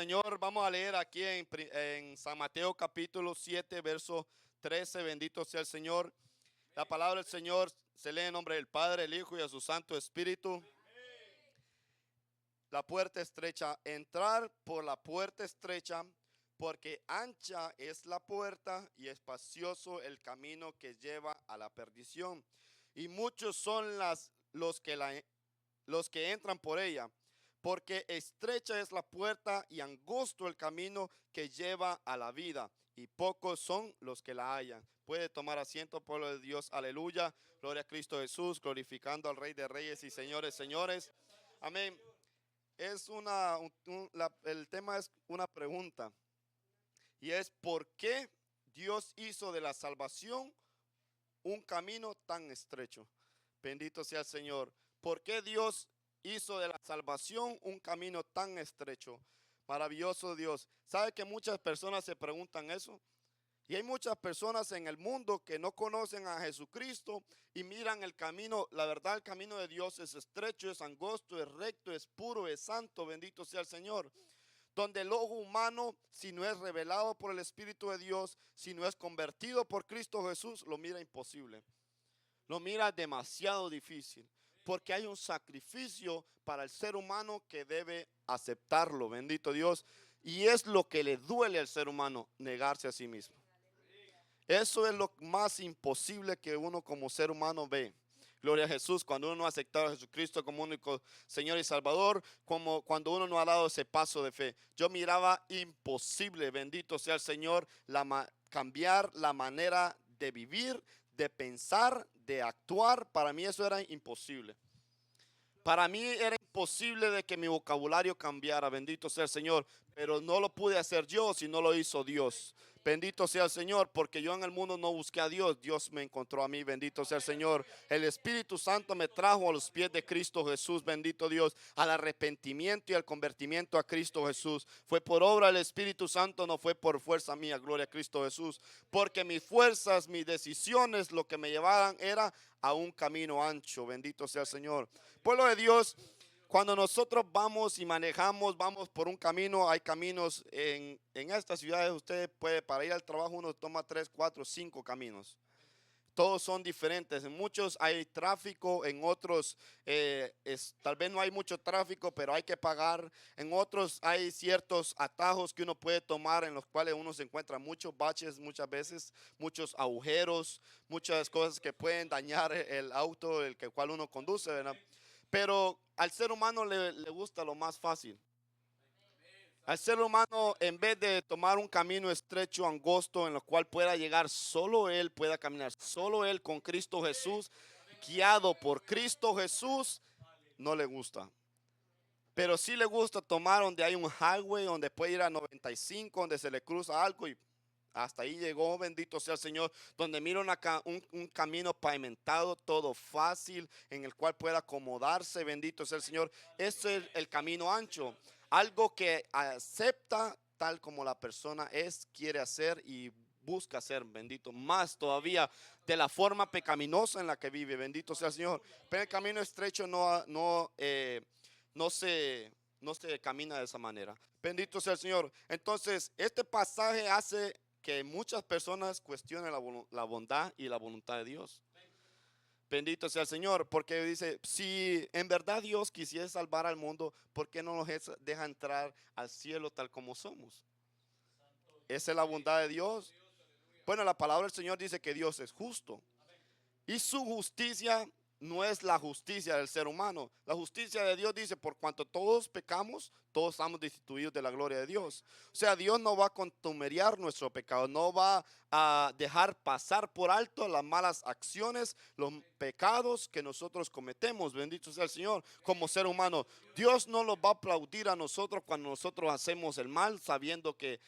Señor. Vamos a leer aquí en San Mateo capítulo 7, verso 13. Bendito sea el Señor. La palabra del Señor se lee en nombre del Padre, el Hijo y de su Santo Espíritu. La puerta estrecha. Entrar por la puerta estrecha, porque ancha es la puerta y espacioso el camino que lleva a la perdición. Y muchos son los que entran por ella. Porque estrecha es la puerta y angosto el camino que lleva a la vida, y pocos son los que la hallan. Puede tomar asiento, pueblo de Dios, aleluya. Gloria a Cristo Jesús, glorificando al Rey de Reyes y Señores, señores. Amén. Es el tema es una pregunta, y es: ¿por qué Dios hizo de la salvación un camino tan estrecho? Bendito sea el Señor. ¿Por qué Dios hizo de la salvación un camino tan estrecho? Maravilloso Dios. ¿Sabe que muchas personas se preguntan eso? Y hay muchas personas en el mundo que no conocen a Jesucristo y miran el camino. La verdad, el camino de Dios es estrecho, es angosto, es recto, es puro, es santo. Bendito sea el Señor. Donde el ojo humano, si no es revelado por el Espíritu de Dios, si no es convertido por Cristo Jesús, lo mira imposible. Lo mira demasiado difícil, porque hay un sacrificio para el ser humano que debe aceptarlo, bendito Dios. Y es lo que le duele al ser humano, negarse a sí mismo. Eso es lo más imposible que uno como ser humano ve. Gloria a Jesús. Cuando uno no ha aceptado a Jesucristo como único Señor y Salvador, como cuando uno no ha dado ese paso de fe. Yo miraba imposible, bendito sea el Señor, cambiar la manera de vivir, de pensar, de actuar. Para mí eso era imposible. Para mí era imposible de que mi vocabulario cambiara, bendito sea el Señor, pero no lo pude hacer yo si no lo hizo Dios. Bendito sea el Señor, porque yo en el mundo no busqué a Dios, Dios me encontró a mí, bendito sea el Señor. El Espíritu Santo me trajo a los pies de Cristo Jesús, bendito Dios, al arrepentimiento y al convertimiento a Cristo Jesús. Fue por obra del Espíritu Santo, no fue por fuerza mía, gloria a Cristo Jesús. Porque mis fuerzas, mis decisiones, lo que me llevaban era a un camino ancho, bendito sea el Señor. Pueblo de Dios, cuando nosotros vamos y manejamos, vamos por un camino. Hay caminos en estas ciudades. Usted puede, para ir al trabajo, uno toma 3, 4, 5 caminos. Todos son diferentes. En muchos hay tráfico, en otros tal vez no hay mucho tráfico, pero hay que pagar. En otros hay ciertos atajos que uno puede tomar, en los cuales uno se encuentra muchos baches muchas veces, muchos agujeros, muchas cosas que pueden dañar el auto, el cual uno conduce, ¿verdad? Pero al ser humano le gusta lo más fácil. Al ser humano, en vez de tomar un camino estrecho, angosto, en el cual pueda llegar solo él, pueda caminar solo él con Cristo Jesús, guiado por Cristo Jesús, no le gusta. Pero sí le gusta tomar donde hay un highway, donde puede ir a 95, donde se le cruza algo y hasta ahí llegó, bendito sea el Señor, donde mira un camino pavimentado, todo fácil, en el cual pueda acomodarse, bendito sea el Señor. Ese es el camino ancho, algo que acepta tal como la persona es, quiere hacer y busca hacer, bendito, más todavía de la forma pecaminosa en la que vive, bendito sea el Señor. Pero el camino estrecho no se, no se camina de esa manera. Bendito sea el Señor. Entonces, este pasaje hace que muchas personas cuestionen la bondad y la voluntad de Dios. Bendito sea el Señor, porque dice: si en verdad Dios quisiera salvar al mundo, ¿por qué no nos deja entrar al cielo tal como somos? Esa es la bondad de Dios. Bueno, la palabra del Señor dice que Dios es justo. Y su justicia no es la justicia del ser humano. La justicia de Dios dice: por cuanto todos pecamos, todos estamos destituidos de la gloria de Dios. O sea, Dios no va a contumeriar nuestro pecado, no va a dejar pasar por alto las malas acciones, los pecados que nosotros cometemos. Bendito sea el Señor. Como ser humano, Dios no los va a aplaudir a nosotros cuando nosotros hacemos el mal, sabiendo que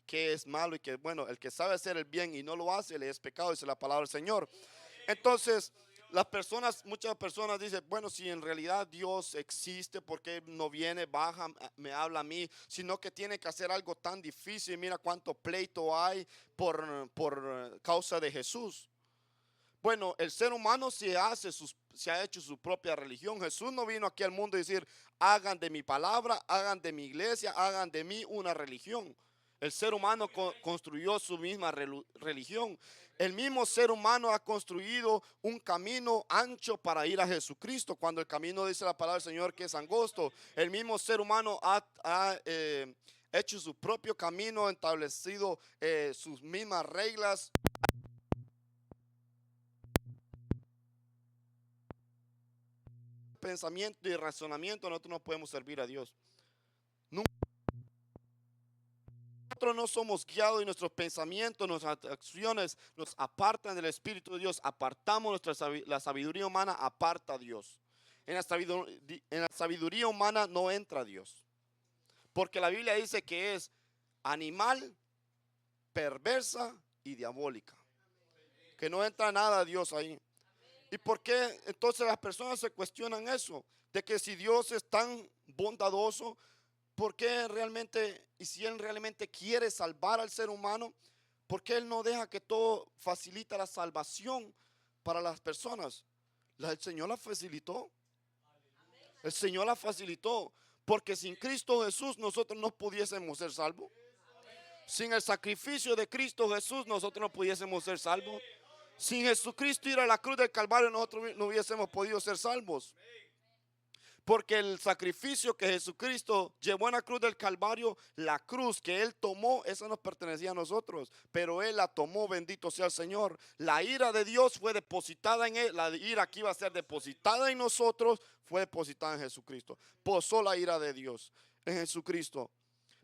es malo, y que, bueno, el que sabe hacer el bien y no lo hace, le es pecado, dice la palabra del Señor. Entonces, muchas personas dicen: bueno, si en realidad Dios existe, ¿por qué no viene, baja, me habla a mí? Sino que tiene que hacer algo tan difícil. Mira cuánto pleito hay por causa de Jesús. Bueno, el ser humano se ha hecho su propia religión. Jesús no vino aquí al mundo a decir, hagan de mi palabra, hagan de mi iglesia, hagan de mí una religión. El ser humano construyó su misma religión. El mismo ser humano ha construido un camino ancho para ir a Jesucristo. Cuando el camino, dice la palabra del Señor, que es angosto, el mismo ser humano ha hecho su propio camino, establecido sus mismas reglas. Pensamiento y razonamiento, nosotros no podemos servir a Dios. Nosotros no somos guiados y nuestros pensamientos, nuestras acciones nos apartan del Espíritu de Dios. Apartamos la sabiduría humana, aparta a Dios. En la sabiduría humana no entra Dios. Porque la Biblia dice que es animal, perversa y diabólica. Que no entra nada de Dios ahí. ¿Y por qué entonces las personas se cuestionan eso? De que si Dios es tan bondadoso, ¿por qué realmente, y si Él realmente quiere salvar al ser humano, por qué Él no deja que todo facilita la salvación para las personas? El Señor la facilitó. El Señor la facilitó. Porque sin Cristo Jesús nosotros no pudiésemos ser salvos. Sin el sacrificio de Cristo Jesús nosotros no pudiésemos ser salvos. Sin Jesucristo ir a la cruz del Calvario nosotros no hubiésemos podido ser salvos. Porque el sacrificio que Jesucristo llevó en la cruz del Calvario, la cruz que Él tomó, esa nos pertenecía a nosotros. Pero Él la tomó, bendito sea el Señor. La ira de Dios fue depositada en Él. La ira que iba a ser depositada en nosotros fue depositada en Jesucristo. Posó la ira de Dios en Jesucristo.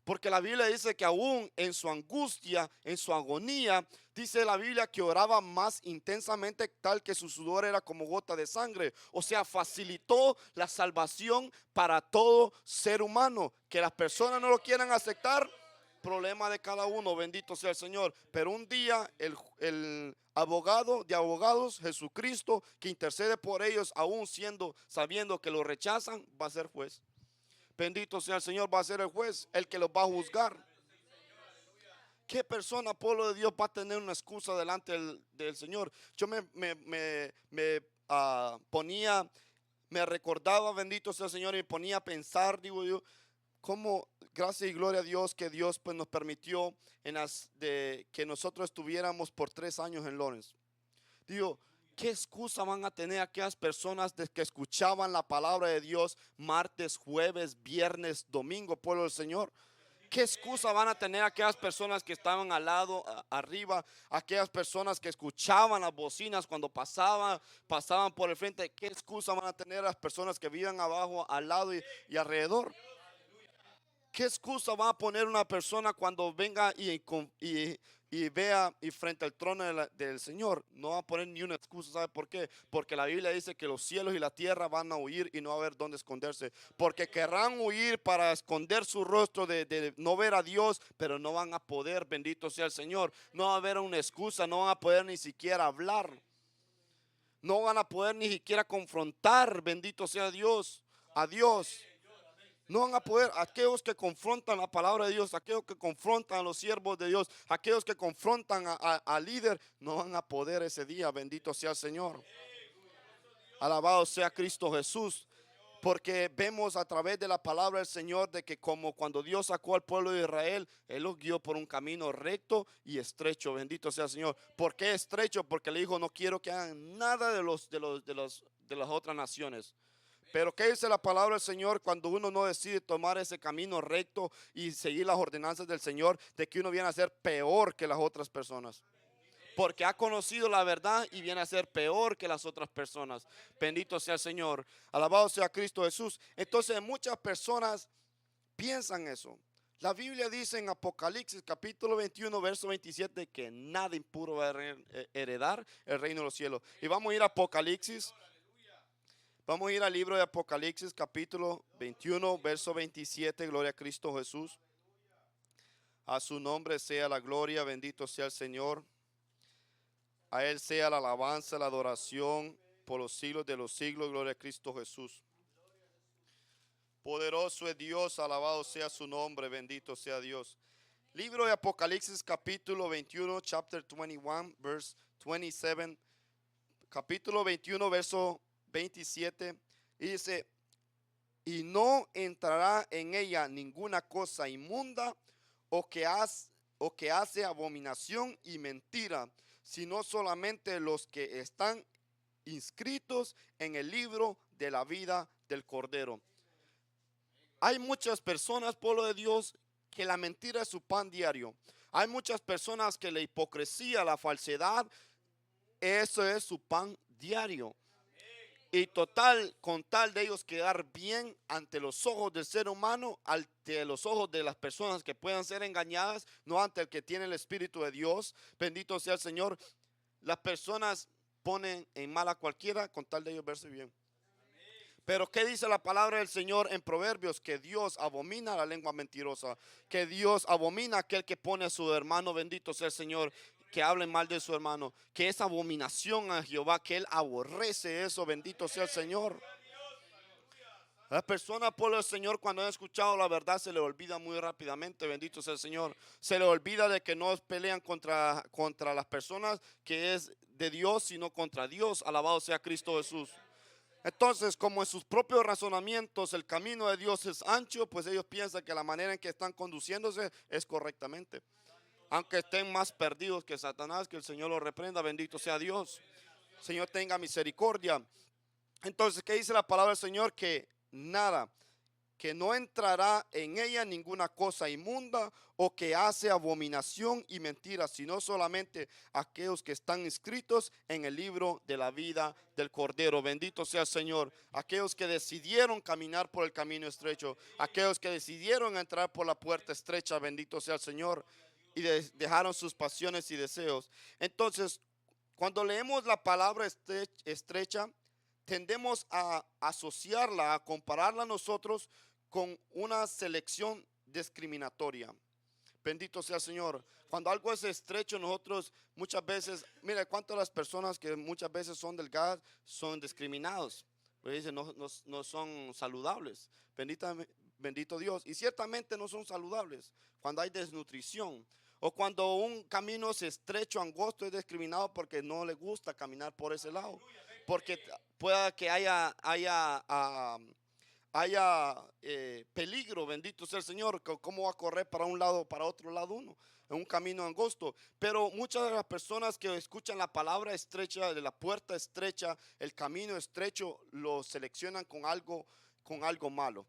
Porque la Biblia dice que aún en su angustia, en su agonía, dice la Biblia que oraba más intensamente, tal que su sudor era como gota de sangre. O sea, facilitó la salvación para todo ser humano. Que las personas no lo quieran aceptar, problema de cada uno, bendito sea el Señor. Pero un día el abogado de abogados, Jesucristo, que intercede por ellos, aún sabiendo que lo rechazan, va a ser juez. Bendito sea el Señor, va a ser el juez, el que los va a juzgar. ¿Qué persona, pueblo de Dios, va a tener una excusa delante del Señor? Yo me recordaba, bendito sea el Señor, y me ponía a pensar, digo yo, cómo, gracias y gloria a Dios, que Dios pues nos permitió que nosotros estuviéramos por 3 años en Lawrence. Digo, ¿qué excusa van a tener aquellas personas que escuchaban la palabra de Dios martes, jueves, viernes, domingo, pueblo del Señor? ¿Qué excusa van a tener aquellas personas que estaban al lado, arriba, aquellas personas que escuchaban las bocinas cuando pasaban por el frente? ¿Qué excusa van a tener las personas que viven abajo, al lado y alrededor? ¿Qué excusa va a poner una persona cuando venga y vea y frente al trono del Señor? No va a poner ni una excusa. ¿Sabe por qué? Porque la Biblia dice que los cielos y la tierra van a huir y no va a haber dónde esconderse. Porque querrán huir para esconder su rostro de no ver a Dios, pero no van a poder, bendito sea el Señor. No va a haber una excusa, no van a poder ni siquiera hablar. No van a poder ni siquiera confrontar, bendito sea Dios, a Dios. No van a poder, aquellos que confrontan la palabra de Dios, aquellos que confrontan a los siervos de Dios, aquellos que confrontan al líder, no van a poder ese día, bendito sea el Señor. Alabado sea Cristo Jesús, porque vemos a través de la palabra del Señor de que como cuando Dios sacó al pueblo de Israel, Él los guió por un camino recto y estrecho, bendito sea el Señor. ¿Por qué estrecho? Porque le dijo, no quiero que hagan nada de las otras naciones. Pero ¿qué dice la palabra del Señor cuando uno no decide tomar ese camino recto y seguir las ordenanzas del Señor? De que uno viene a ser peor que las otras personas. Porque ha conocido la verdad y viene a ser peor que las otras personas. Bendito sea el Señor. Alabado sea Cristo Jesús. Entonces muchas personas piensan eso. La Biblia dice en Apocalipsis capítulo 21 verso 27 que nada impuro va a heredar el reino de los cielos. Y vamos a ir a Apocalipsis. Vamos a ir al libro de Apocalipsis capítulo 21 verso 27. Gloria a Cristo Jesús. A su nombre sea la gloria, bendito sea el Señor. A Él sea la alabanza, la adoración por los siglos de los siglos. Gloria a Cristo Jesús. Poderoso es Dios, alabado sea su nombre, bendito sea Dios. Libro de Apocalipsis capítulo 21, chapter 21, verse 27. capítulo 21, verso 27, y dice, y no entrará en ella ninguna cosa inmunda o que hace abominación y mentira, sino solamente los que están inscritos en el libro de la vida del Cordero. Hay muchas personas, pueblo de Dios, que la mentira es su pan diario. Hay muchas personas que la hipocresía, la falsedad, eso es su pan diario. Y con tal de ellos quedar bien ante los ojos del ser humano, ante los ojos de las personas que puedan ser engañadas, no ante el que tiene el Espíritu de Dios, bendito sea el Señor, las personas ponen en mal a cualquiera con tal de ellos verse bien. Pero ¿qué dice la palabra del Señor en Proverbios? Que Dios abomina la lengua mentirosa, que Dios abomina aquel que pone a su hermano, bendito sea el Señor, que hablen mal de su hermano, que es abominación a Jehová, que Él aborrece eso, bendito sea el Señor. Las personas, por el Señor, cuando han escuchado la verdad, se le olvida muy rápidamente, bendito sea el Señor. Se le olvida de que no pelean contra las personas que es de Dios, sino contra Dios. Alabado sea Cristo Jesús. Entonces, como en sus propios razonamientos el camino de Dios es ancho, pues ellos piensan que la manera en que están conduciéndose es correctamente. Aunque estén más perdidos que Satanás, que el Señor los reprenda, bendito sea Dios. Señor tenga misericordia. Entonces, ¿qué dice la palabra del Señor? Que nada, que no entrará en ella ninguna cosa inmunda o que hace abominación y mentira, sino solamente aquellos que están inscritos en el libro de la vida del Cordero. Bendito sea el Señor. Aquellos que decidieron caminar por el camino estrecho, aquellos que decidieron entrar por la puerta estrecha, bendito sea el Señor, y dejaron sus pasiones y deseos. Entonces, cuando leemos la palabra estrecha, tendemos a asociarla, a compararla a nosotros con una selección discriminatoria. Bendito sea el Señor. Cuando algo es estrecho, nosotros muchas veces, mira, cuántas las personas que muchas veces son delgadas son discriminados. Pues dicen, no son saludables. Bendito Dios. Y ciertamente no son saludables cuando hay desnutrición. O cuando un camino es estrecho, angosto, es discriminado porque no le gusta caminar por ese lado. Porque pueda que haya peligro, bendito sea el Señor, cómo va a correr para un lado, para otro lado uno, en un camino angosto. Pero muchas de las personas que escuchan la palabra estrecha, de la puerta estrecha, el camino estrecho, lo seleccionan con algo malo.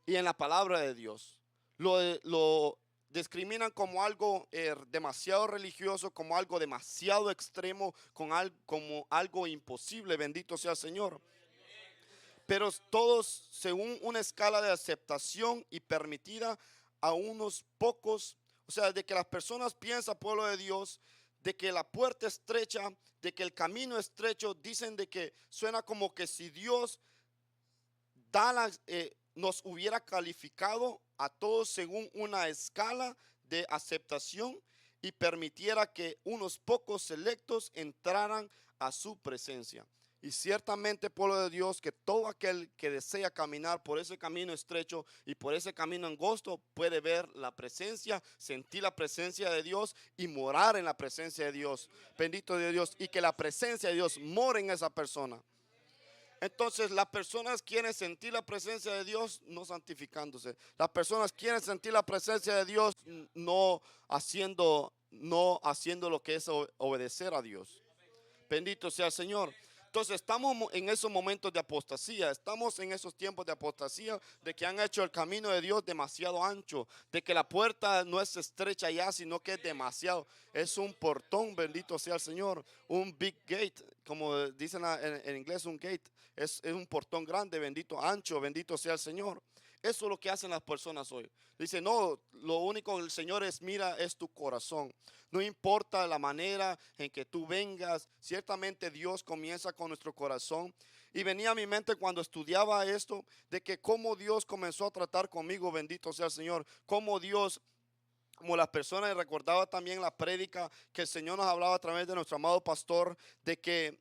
Y en la palabra de Dios, lo discriminan como algo demasiado religioso, como algo demasiado extremo, como algo imposible, bendito sea el Señor. Pero todos según una escala de aceptación y permitida a unos pocos. O sea, de que las personas piensan, pueblo de Dios, de que la puerta estrecha, de que el camino estrecho, dicen de que suena como que si Dios nos hubiera calificado a todos según una escala de aceptación y permitiera que unos pocos selectos entraran a su presencia. Y ciertamente, pueblo de Dios, que todo aquel que desea caminar por ese camino estrecho y por ese camino angosto puede ver la presencia, sentir la presencia de Dios y morar en la presencia de Dios. Bendito de Dios. Y que la presencia de Dios more en esa persona. Entonces las personas quieren sentir la presencia de Dios no santificándose. Las personas quieren sentir la presencia de Dios no haciendo lo que es obedecer a Dios. Bendito sea el Señor. Entonces estamos en esos momentos de apostasía, estamos en esos tiempos de apostasía, de que han hecho el camino de Dios demasiado ancho, de que la puerta no es estrecha ya, sino que es demasiado, es un portón, bendito sea el Señor, un big gate, como dicen en inglés, un gate, es un portón grande, bendito, ancho, bendito sea el Señor. Eso es lo que hacen las personas hoy. Dice, no, lo único que el Señor mira es tu corazón. No importa la manera en que tú vengas, ciertamente Dios comienza con nuestro corazón. Y venía a mi mente cuando estudiaba esto, de que cómo Dios comenzó a tratar conmigo, bendito sea el Señor. Cómo Dios, como las personas, y recordaba también la prédica que el Señor nos hablaba a través de nuestro amado pastor, de que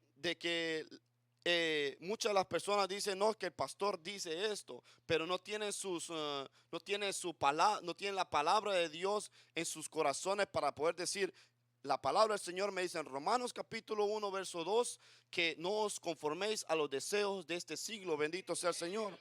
muchas de las personas dicen, no, que el pastor dice esto, pero no tienen no tienen la palabra de Dios en sus corazones para poder decir, la palabra del Señor me dice en Romanos capítulo 1, verso 2, que no os conforméis a los deseos de este siglo. Bendito sea el Señor.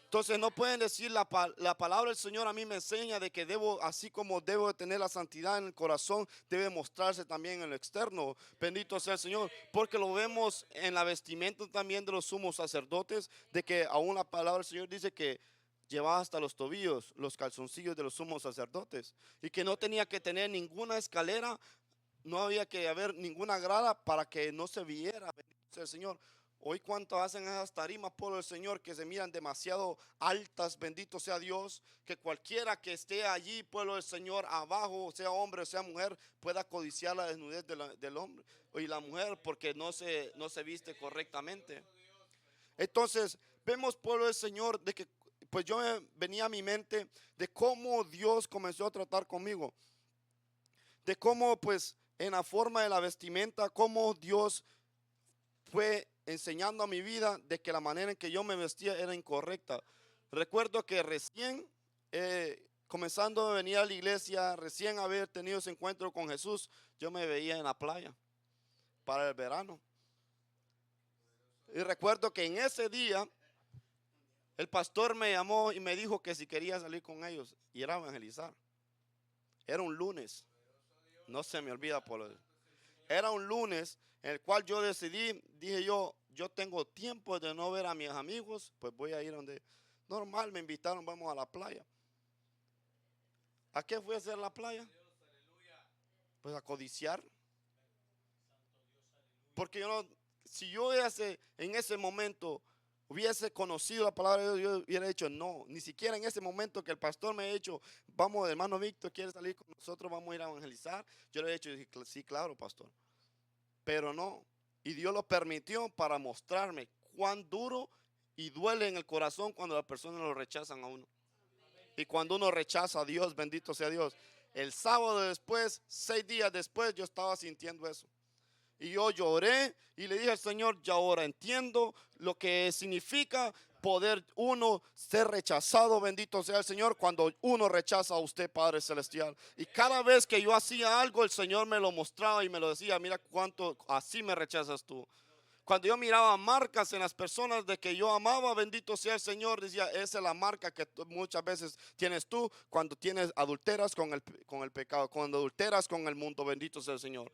Entonces no pueden decir la palabra del Señor a mí me enseña de que debo, así como debo de tener la santidad en el corazón, debe mostrarse también en lo externo. Bendito sea el Señor, porque lo vemos en la vestimenta también de los sumos sacerdotes, de que aún la palabra del Señor dice que llevaba hasta los tobillos los calzoncillos de los sumos sacerdotes y que no tenía que tener ninguna escalera, no había que haber ninguna grada para que no se viera. Bendito sea el Señor. Hoy cuánto hacen esas tarimas, pueblo del Señor, que se miran demasiado altas, bendito sea Dios, que cualquiera que esté allí, pueblo del Señor, abajo, sea hombre o sea mujer, pueda codiciar la desnudez del hombre y la mujer porque no se viste correctamente. Entonces, vemos, pueblo del Señor, de que pues venía a mi mente de cómo Dios comenzó a tratar conmigo, de cómo pues en la forma de la vestimenta, cómo Dios fue enseñando a mi vida de que la manera en que yo me vestía era incorrecta. Recuerdo que recién comenzando a venir a la iglesia, recién haber tenido ese encuentro con Jesús, yo me veía en la playa para el verano. Y recuerdo que en ese día el pastor me llamó y me dijo que si quería salir con ellos y era evangelizar. Era un lunes, no se me olvida por lo. Era un lunes en el cual yo decidí, dije yo tengo tiempo de no ver a mis amigos, pues voy a ir donde normal me invitaron, vamos a la playa. ¿A qué fui a hacer la playa? Pues a codiciar. Porque yo no, si yo en ese momento hubiese conocido la palabra de Dios, yo hubiera dicho no, ni siquiera en ese momento que el pastor me ha dicho, vamos hermano Víctor, ¿quiere salir con nosotros? Vamos a ir a evangelizar. Yo le he dicho, sí, claro, pastor. Pero no, y Dios lo permitió para mostrarme cuán duro y duele en el corazón cuando las personas lo rechazan a uno. Y cuando uno rechaza a Dios, bendito sea Dios. El sábado después, 6 días después, yo estaba sintiendo eso. Y yo lloré y le dije al Señor, ya ahora entiendo lo que significa poder uno ser rechazado, bendito sea el Señor, cuando uno rechaza a usted, Padre Celestial. Y cada vez que yo hacía algo, el Señor me lo mostraba y me lo decía, mira cuánto así me rechazas tú. Cuando yo miraba marcas en las personas de que yo amaba, bendito sea el Señor, decía, esa es la marca que muchas veces tienes tú cuando adulteras con el pecado, cuando adulteras con el mundo, bendito sea el Señor.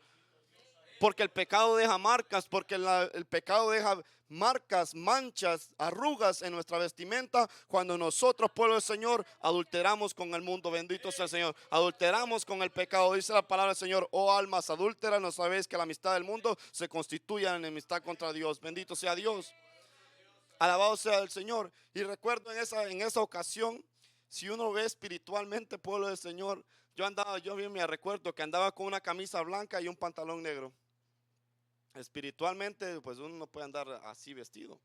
Porque el pecado deja marcas, porque el pecado deja marcas, manchas, arrugas en nuestra vestimenta cuando nosotros, pueblo del Señor, adulteramos con el mundo. Bendito sea el Señor. Adulteramos con el pecado. Dice la palabra del Señor, oh almas adúlteras, no sabéis que la amistad del mundo se constituye en enemistad contra Dios. Bendito sea Dios. Alabado sea el Señor. Y recuerdo en esa ocasión, si uno ve espiritualmente, pueblo del Señor, yo bien me recuerdo que andaba con una camisa blanca y un pantalón negro. Espiritualmente, pues uno no puede andar así vestido.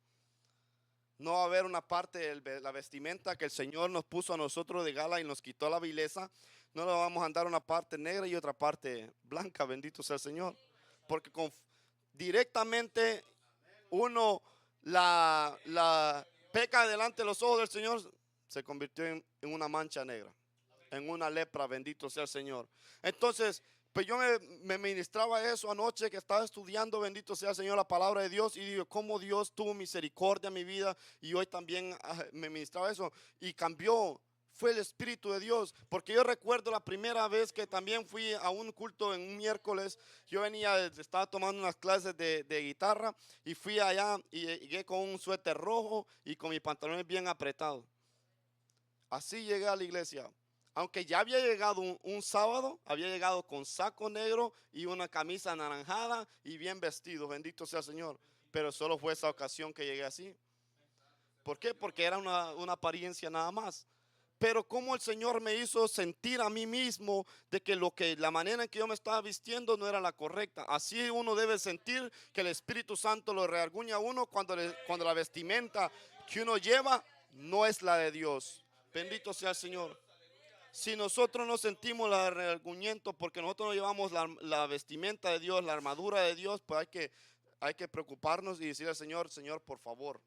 No va a haber una parte de la vestimenta que el Señor nos puso a nosotros de gala y nos quitó la vileza. No le vamos a andar una parte negra y otra parte blanca, bendito sea el Señor. Porque directamente uno la peca delante de los ojos del Señor, se convirtió en una mancha negra, en una lepra, bendito sea el Señor. Entonces, pues yo me ministraba eso anoche que estaba estudiando, bendito sea el Señor, la palabra de Dios, y digo, cómo Dios tuvo misericordia en mi vida, y hoy también me ministraba eso, y cambió. Fue el Espíritu de Dios, porque yo recuerdo la primera vez que también fui a un culto en un miércoles. Yo estaba tomando unas clases de guitarra y fui allá y llegué con un suéter rojo y con mis pantalones bien apretados. Así llegué a la iglesia. Aunque ya había llegado un sábado, había llegado con saco negro y una camisa anaranjada y bien vestido, bendito sea el Señor. Pero solo fue esa ocasión que llegué así. ¿Por qué? Porque era una apariencia nada más. Pero como el Señor me hizo sentir a mí mismo de que la manera en que yo me estaba vistiendo no era la correcta. Así uno debe sentir que el Espíritu Santo lo rearguña a uno cuando la vestimenta que uno lleva no es la de Dios. Bendito sea el Señor. Si nosotros no sentimos el rearguñamiento porque nosotros no llevamos la vestimenta de Dios, la armadura de Dios, pues hay que preocuparnos y decirle al Señor, Señor, por favor.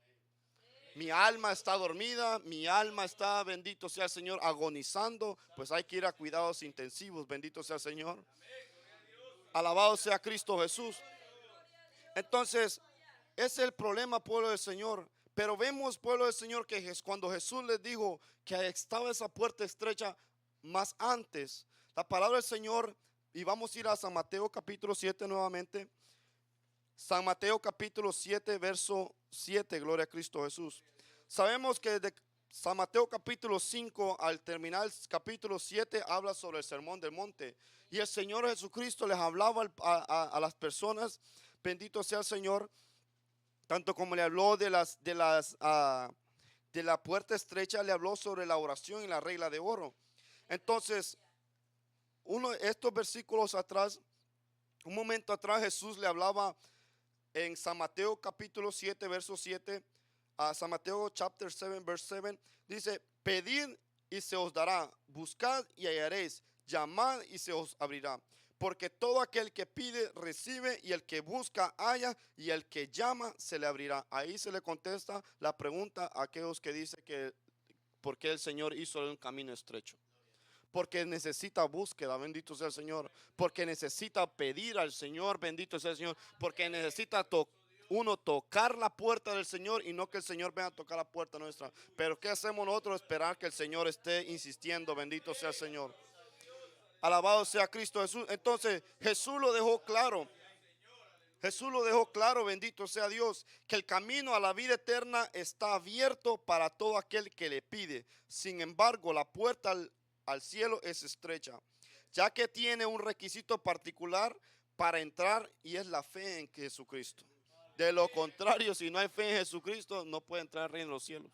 Mi alma está dormida, mi alma está, bendito sea el Señor, agonizando, pues hay que ir a cuidados intensivos, bendito sea el Señor. Alabado sea Cristo Jesús. Entonces, ese es el problema, pueblo del Señor. Pero vemos, pueblo del Señor, que cuando Jesús les dijo que estaba esa puerta estrecha, más antes, la palabra del Señor, y vamos a ir a San Mateo capítulo 7 nuevamente. San Mateo capítulo 7, verso 7, gloria a Cristo Jesús. Sabemos que de San Mateo capítulo 5 al terminar el capítulo 7 habla sobre el sermón del monte. Y el Señor Jesucristo les hablaba a las personas, bendito sea el Señor, tanto como le habló de la puerta estrecha, le habló sobre la oración y la regla de oro. Entonces, estos versículos atrás, un momento atrás Jesús le hablaba en San Mateo capítulo 7, verso 7, a San Mateo chapter 7, verse 7, dice, pedid y se os dará, buscad y hallaréis, llamad y se os abrirá. Porque todo aquel que pide, recibe, y el que busca, halla, y el que llama, se le abrirá. Ahí se le contesta la pregunta a aquellos que dicen que por qué el Señor hizo un camino estrecho. Porque necesita búsqueda, bendito sea el Señor. Porque necesita pedir al Señor, bendito sea el Señor. Porque necesita uno tocar la puerta del Señor y no que el Señor venga a tocar la puerta nuestra. Pero ¿qué hacemos nosotros? Esperar que el Señor esté insistiendo, bendito sea el Señor. Alabado sea Cristo Jesús. Entonces Jesús lo dejó claro. Jesús lo dejó claro, bendito sea Dios, que el camino a la vida eterna está abierto para todo aquel que le pide. Sin embargo, la puerta al cielo es estrecha, ya que tiene un requisito particular para entrar y es la fe en Jesucristo. De lo contrario, si no hay fe en Jesucristo, no puede entrar al reino de los cielos.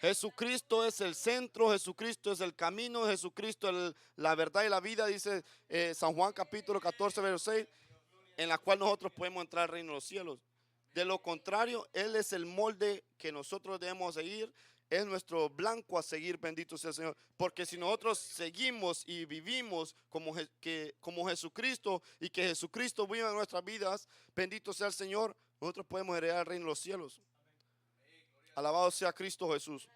Jesucristo es el centro, Jesucristo es el camino, Jesucristo es la verdad y la vida, dice San Juan capítulo 14, verso 6, en la cual nosotros podemos entrar al reino de los cielos. De lo contrario, Él es el molde que nosotros debemos seguir, es nuestro blanco a seguir, bendito sea el Señor. Porque si nosotros seguimos y vivimos como Jesucristo y que Jesucristo viva en nuestras vidas, bendito sea el Señor, nosotros podemos heredar el reino de los cielos. Alabado sea Cristo Jesús.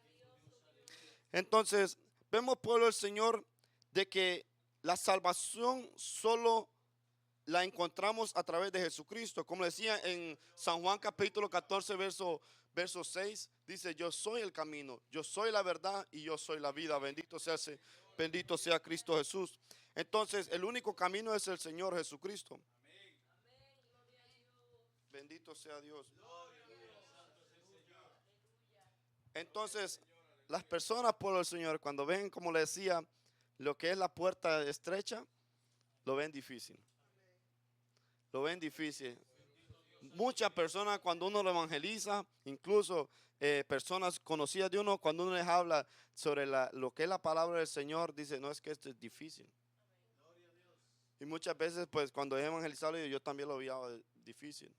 Entonces, vemos, pueblo del Señor, de que la salvación solo la encontramos a través de Jesucristo. Como decía en San Juan capítulo 14, verso 6, dice, yo soy el camino, yo soy la verdad y yo soy la vida. Bendito sea Cristo Jesús. Entonces, el único camino es el Señor Jesucristo. Bendito sea Dios. Entonces, las personas, por el Señor, cuando ven, como le decía, lo que es la puerta estrecha, lo ven difícil. Lo ven difícil. Muchas personas, cuando uno lo evangeliza, incluso personas conocidas de uno, cuando uno les habla sobre lo que es la palabra del Señor, dice, no, es que esto es difícil. Y muchas veces, pues, cuando he evangelizado, yo también lo veía difícil.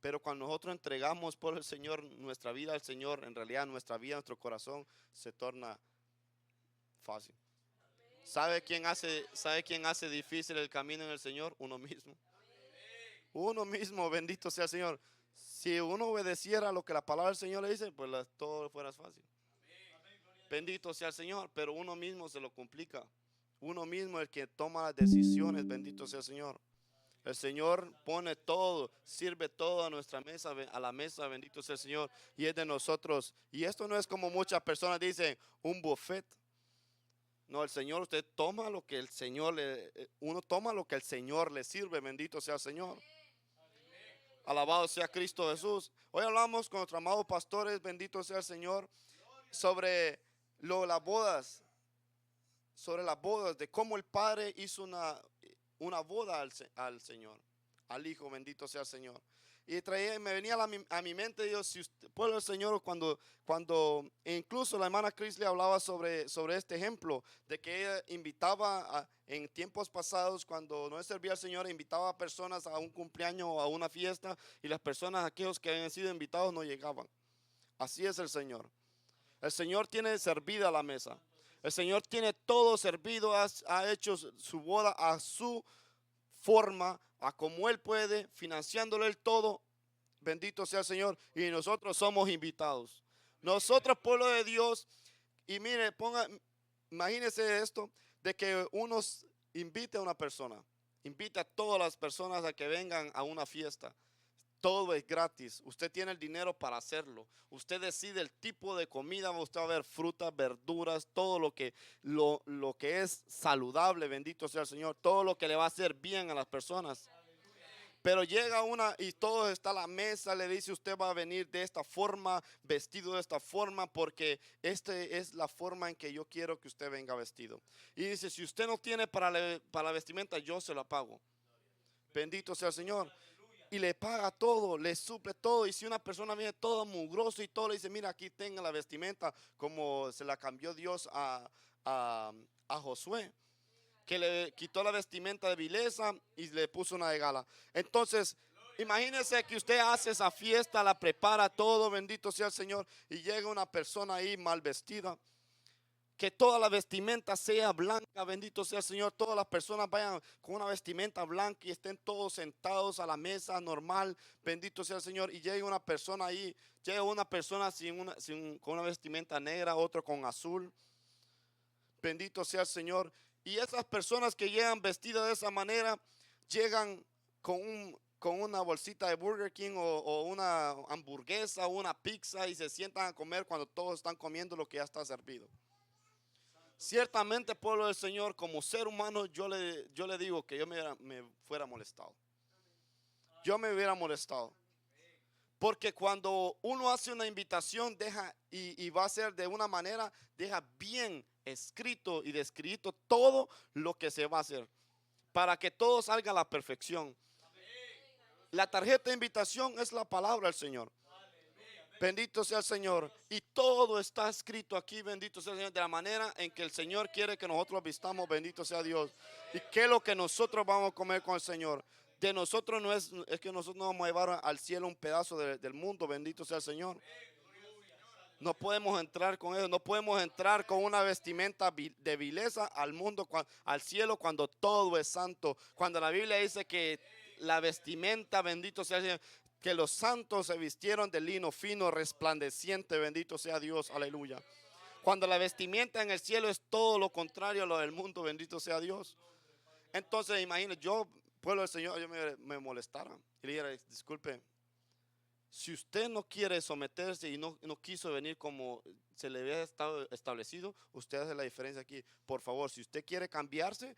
Pero cuando nosotros entregamos por el Señor nuestra vida al Señor, en realidad nuestra vida, nuestro corazón se torna fácil. ¿Sabe quién hace difícil el camino en el Señor? Uno mismo. Uno mismo, bendito sea el Señor. Si uno obedeciera lo que la palabra del Señor le dice, pues todo fuera fácil. Bendito sea el Señor, pero uno mismo se lo complica. Uno mismo es el que toma las decisiones, bendito sea el Señor. El Señor pone todo, sirve todo a nuestra mesa, a la mesa, bendito sea el Señor, y es de nosotros. Y esto no es como muchas personas dicen, un buffet. No, el Señor, usted toma lo que el Señor uno toma lo que el Señor le sirve, bendito sea el Señor. Alabado sea Cristo Jesús. Hoy hablamos con nuestros amados pastores, bendito sea el Señor, sobre las bodas, de cómo el Padre hizo una boda al Señor, al Hijo, bendito sea el Señor. Y me venía a mi mente, Dios, si usted, pueblo del Señor, cuando incluso la hermana Chris le hablaba sobre este ejemplo, de que ella invitaba en tiempos pasados, cuando no servía al Señor, invitaba a personas a un cumpleaños o a una fiesta, y las personas, aquellos que habían sido invitados, no llegaban. Así es el Señor. El Señor tiene servida la mesa. El Señor tiene todo servido, ha hecho su boda a su forma, a como Él puede, financiándole el todo. Bendito sea el Señor. Y nosotros somos invitados. Nosotros, pueblo de Dios, y mire, imagínese esto, de que uno invite a una persona Invite a todas las personas a que vengan a una fiesta. Todo es gratis. Usted tiene el dinero para hacerlo. Usted decide el tipo de comida. Usted va a ver frutas, verduras, todo lo que es saludable. Bendito sea el Señor. Todo lo que le va a hacer bien a las personas. Pero llega una y todo está a la mesa, le dice usted va a venir de esta forma, vestido de esta forma, porque esta es la forma en que yo quiero que usted venga vestido. Y dice, si usted no tiene para la vestimenta, yo se la pago. Bendito sea el Señor. Y le paga todo, le suple todo. Y si una persona viene todo mugroso y todo, le dice, mira, aquí tenga la vestimenta, como se la cambió Dios a Josué, que le quitó la vestimenta de vileza y le puso una de gala. Entonces, imagínese que usted hace esa fiesta, la prepara todo, bendito sea el Señor, y llega una persona ahí mal vestida. Que toda la vestimenta sea blanca, bendito sea el Señor. Todas las personas vayan con una vestimenta blanca y estén todos sentados a la mesa normal, bendito sea el Señor. Y llega una persona ahí, llega una persona con una vestimenta negra, otro con azul, bendito sea el Señor. Y esas personas que llegan vestidas de esa manera, llegan con una bolsita de Burger King o una hamburguesa o una pizza y se sientan a comer cuando todos están comiendo lo que ya está servido. Ciertamente, pueblo del Señor, como ser humano, yo le digo que yo me fuera molestado. Yo me hubiera molestado. Porque cuando uno hace una invitación, deja y va a ser de una manera, deja bien escrito y descrito todo lo que se va a hacer, para que todo salga a la perfección. La tarjeta de invitación es la palabra del Señor. Bendito sea el Señor. Y todo está escrito aquí, bendito sea el Señor, de la manera en que el Señor quiere que nosotros vistamos, bendito sea Dios. Y qué es lo que nosotros vamos a comer con el Señor. De nosotros no es que nosotros no vamos a llevar al cielo un pedazo del mundo, bendito sea el Señor. No podemos entrar con eso, no podemos entrar con una vestimenta de vileza al mundo, al cielo, cuando todo es santo. Cuando la Biblia dice que la vestimenta, bendito sea el Señor, que los santos se vistieron de lino fino, resplandeciente, bendito sea Dios, aleluya. Cuando la vestimenta en el cielo es todo lo contrario a lo del mundo, bendito sea Dios. Entonces, imagínate, yo, pueblo del Señor, yo me molestara y le dijera, disculpe, si usted no quiere someterse y no quiso venir como se le había estado establecido, usted hace la diferencia aquí. Por favor, si usted quiere cambiarse,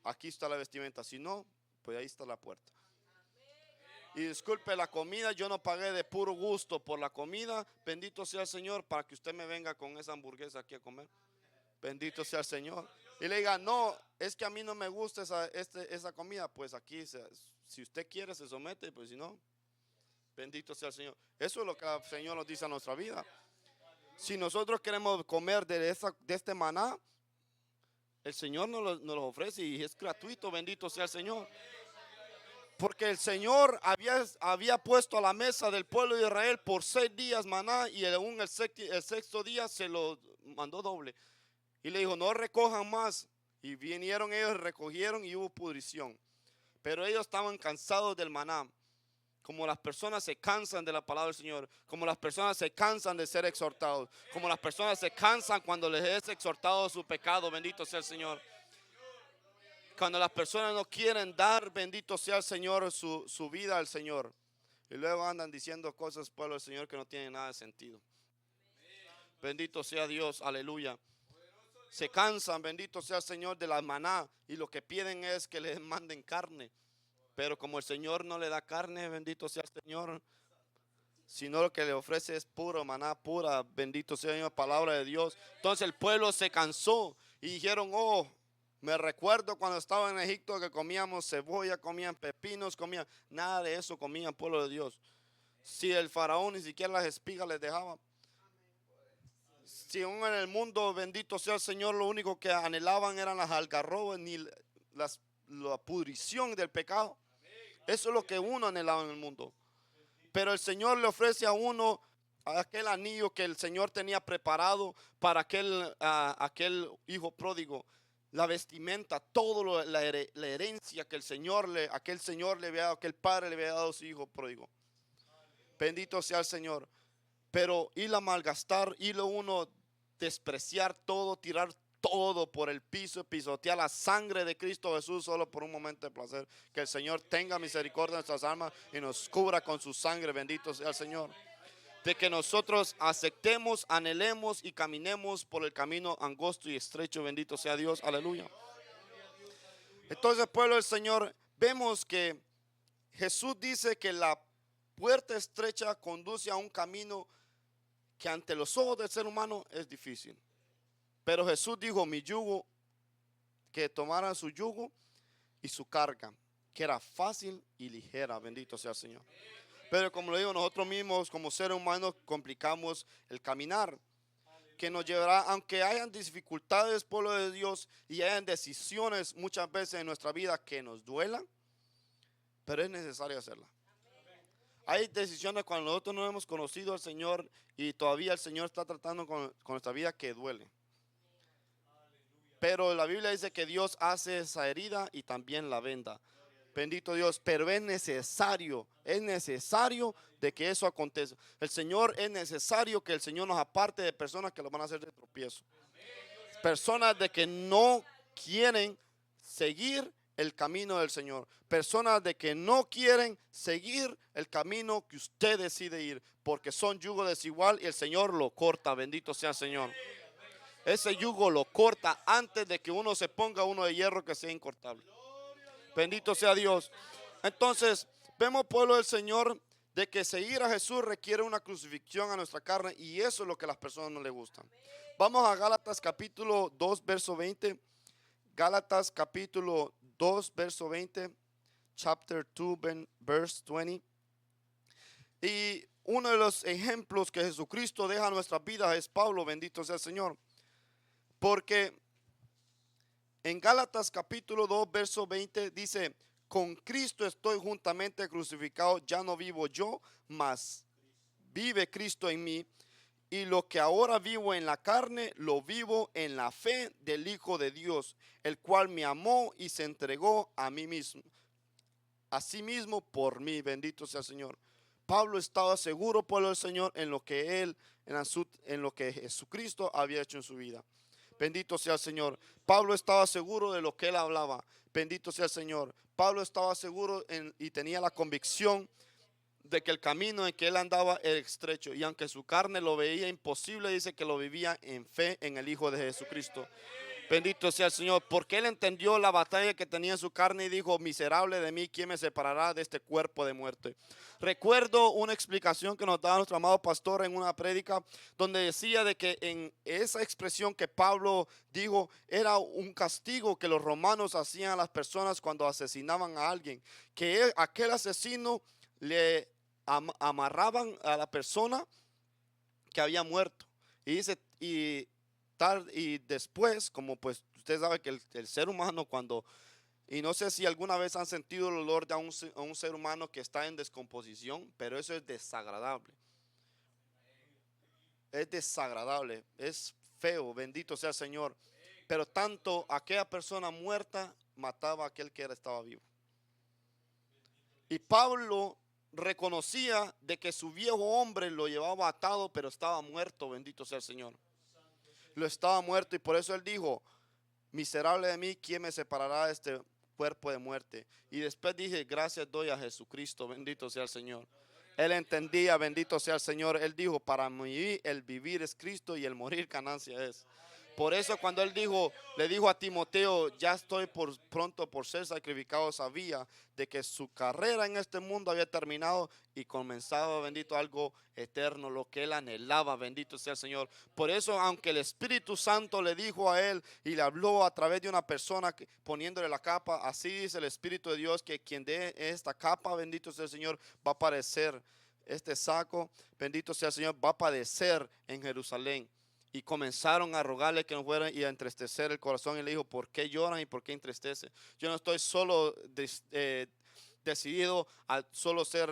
aquí está la vestimenta. Si no, pues ahí está la puerta. Y disculpe, la comida yo no pagué de puro gusto por la comida. Bendito sea el Señor para que usted me venga con esa hamburguesa aquí a comer. Bendito sea el Señor. Y le diga, no, es que a mí no me gusta esa comida. Pues aquí, si usted quiere, se somete, pues si no. Bendito sea el Señor. Eso es lo que el Señor nos dice a nuestra vida. Si nosotros queremos comer de este maná, el Señor nos lo ofrece y es gratuito. Bendito sea el Señor. Porque el Señor había puesto a la mesa del pueblo de Israel por 6 días maná y aún el sexto día se lo mandó doble. Y le dijo, no recojan más. Y vinieron ellos, recogieron y hubo pudrición. Pero ellos estaban cansados del maná. Como las personas se cansan de la palabra del Señor, como las personas se cansan de ser exhortados, como las personas se cansan cuando les es exhortado su pecado, bendito sea el Señor. Cuando las personas no quieren dar, bendito sea el Señor, su vida al Señor. Y luego andan diciendo cosas, pueblo del Señor, que no tienen nada de sentido. Bendito sea Dios, aleluya. Se cansan, bendito sea el Señor, de la maná y lo que piden es que les manden carne. Pero como el Señor no le da carne, bendito sea el Señor, sino lo que le ofrece es puro maná, pura, bendito sea el Señor, palabra de Dios. Entonces el pueblo se cansó y dijeron, oh, me recuerdo cuando estaba en Egipto que comíamos cebolla, comían pepinos, comían, nada de eso comían, pueblo de Dios. Si el faraón ni siquiera las espigas les dejaba. Si aún en el mundo, bendito sea el Señor, lo único que anhelaban eran las algarrobas, ni la pudrición del pecado. Eso es lo que uno anhelaba en el mundo. Pero el Señor le ofrece a uno aquel anillo que el Señor tenía preparado para aquel hijo pródigo. La vestimenta, todo la herencia que aquel Señor le había dado, aquel padre le había dado a su hijo pródigo. Bendito sea el Señor. Pero ir a malgastar, irlo uno despreciar todo, tirar todo por el piso, pisotear la sangre de Cristo Jesús solo por un momento de placer. Que el Señor tenga misericordia de nuestras almas y nos cubra con su sangre. Bendito sea el Señor. De que nosotros aceptemos, anhelemos y caminemos por el camino angosto y estrecho. Bendito sea Dios. Aleluya. Entonces, pueblo del Señor, vemos que Jesús dice que la puerta estrecha conduce a un camino que ante los ojos del ser humano es difícil. Pero Jesús dijo, mi yugo, que tomaran su yugo y su carga, que era fácil y ligera. Bendito sea el Señor. Pero como le digo, nosotros mismos como seres humanos complicamos el caminar, que nos llevará, aunque hayan dificultades, pueblo de Dios, y hayan decisiones muchas veces en nuestra vida que nos duelan, pero es necesario hacerla. Hay decisiones cuando nosotros no hemos conocido al Señor y todavía el Señor está tratando con nuestra vida que duele. Pero la Biblia dice que Dios hace esa herida y también la venda. Bendito Dios, pero es necesario de que eso acontezca. El Señor es necesario que el Señor nos aparte de personas que lo van a hacer de tropiezo. Personas de que no quieren seguir el camino del Señor. Personas de que no quieren seguir el camino que usted decide ir, porque son yugo desigual y el Señor lo corta. Bendito sea el Señor. Ese yugo lo corta antes de que uno se ponga uno de hierro que sea incortable. Bendito sea Dios. Entonces, vemos, pueblo del Señor, de que seguir a Jesús requiere una crucifixión a nuestra carne, y eso es lo que a las personas no les gustan. Vamos a Gálatas capítulo 2, verso 20. Gálatas capítulo 2, verso 20. Chapter 2, verse 20. Y uno de los ejemplos que Jesucristo deja en nuestras vidas es Pablo. Bendito sea el Señor. Porque en Gálatas capítulo 2, verso 20 dice, con Cristo estoy juntamente crucificado, ya no vivo yo, mas vive Cristo en mí. Y lo que ahora vivo en la carne, lo vivo en la fe del Hijo de Dios, el cual me amó y se entregó a mí mismo, a sí mismo por mí. Bendito sea el Señor. Pablo estaba seguro, pueblo del Señor, en lo que él, en lo que Jesucristo había hecho en su vida. Bendito sea el Señor. Pablo estaba seguro de lo que él hablaba. Bendito sea el Señor. Pablo estaba seguro y tenía la convicción de que el camino en que él andaba era estrecho. Y aunque su carne lo veía imposible, dice que lo vivía en fe en el Hijo de Jesucristo. Bendito sea el Señor, porque él entendió la batalla que tenía en su carne y dijo, miserable de mí, ¿quién me separará de este cuerpo de muerte? Recuerdo una explicación que nos daba nuestro amado pastor en una prédica, donde decía de que en esa expresión que Pablo dijo, era un castigo que los romanos hacían a las personas cuando asesinaban a alguien, que aquel asesino le amarraban a la persona que había muerto. Y dice, y después, como pues usted sabe que el ser humano cuando, y no sé si alguna vez han sentido el olor de a un ser humano que está en descomposición, pero eso es desagradable. Es desagradable, es feo, bendito sea el Señor. Pero tanto aquella persona muerta mataba a aquel que estaba vivo. Y Pablo reconocía de que su viejo hombre lo llevaba atado, pero estaba muerto, bendito sea el Señor. Lo estaba muerto, y por eso él dijo, miserable de mí, ¿quién me separará de este cuerpo de muerte? Y después dije, gracias doy a Jesucristo, bendito sea el Señor. Él entendía, bendito sea el Señor. Él dijo, para mí el vivir es Cristo y el morir ganancia es. Por eso cuando él le dijo a Timoteo, ya estoy pronto por ser sacrificado, sabía de que su carrera en este mundo había terminado y comenzaba, bendito, algo eterno, lo que él anhelaba, bendito sea el Señor. Por eso, aunque el Espíritu Santo le dijo a él y le habló a través de una persona poniéndole la capa, así dice el Espíritu de Dios, que quien dé esta capa, bendito sea el Señor, va a padecer este saco, bendito sea el Señor, va a padecer en Jerusalén. Y comenzaron a rogarle que no fueran y a entristecer el corazón. Y le dijo, ¿por qué lloran y por qué entristece? Yo no estoy solo decidido a solo ser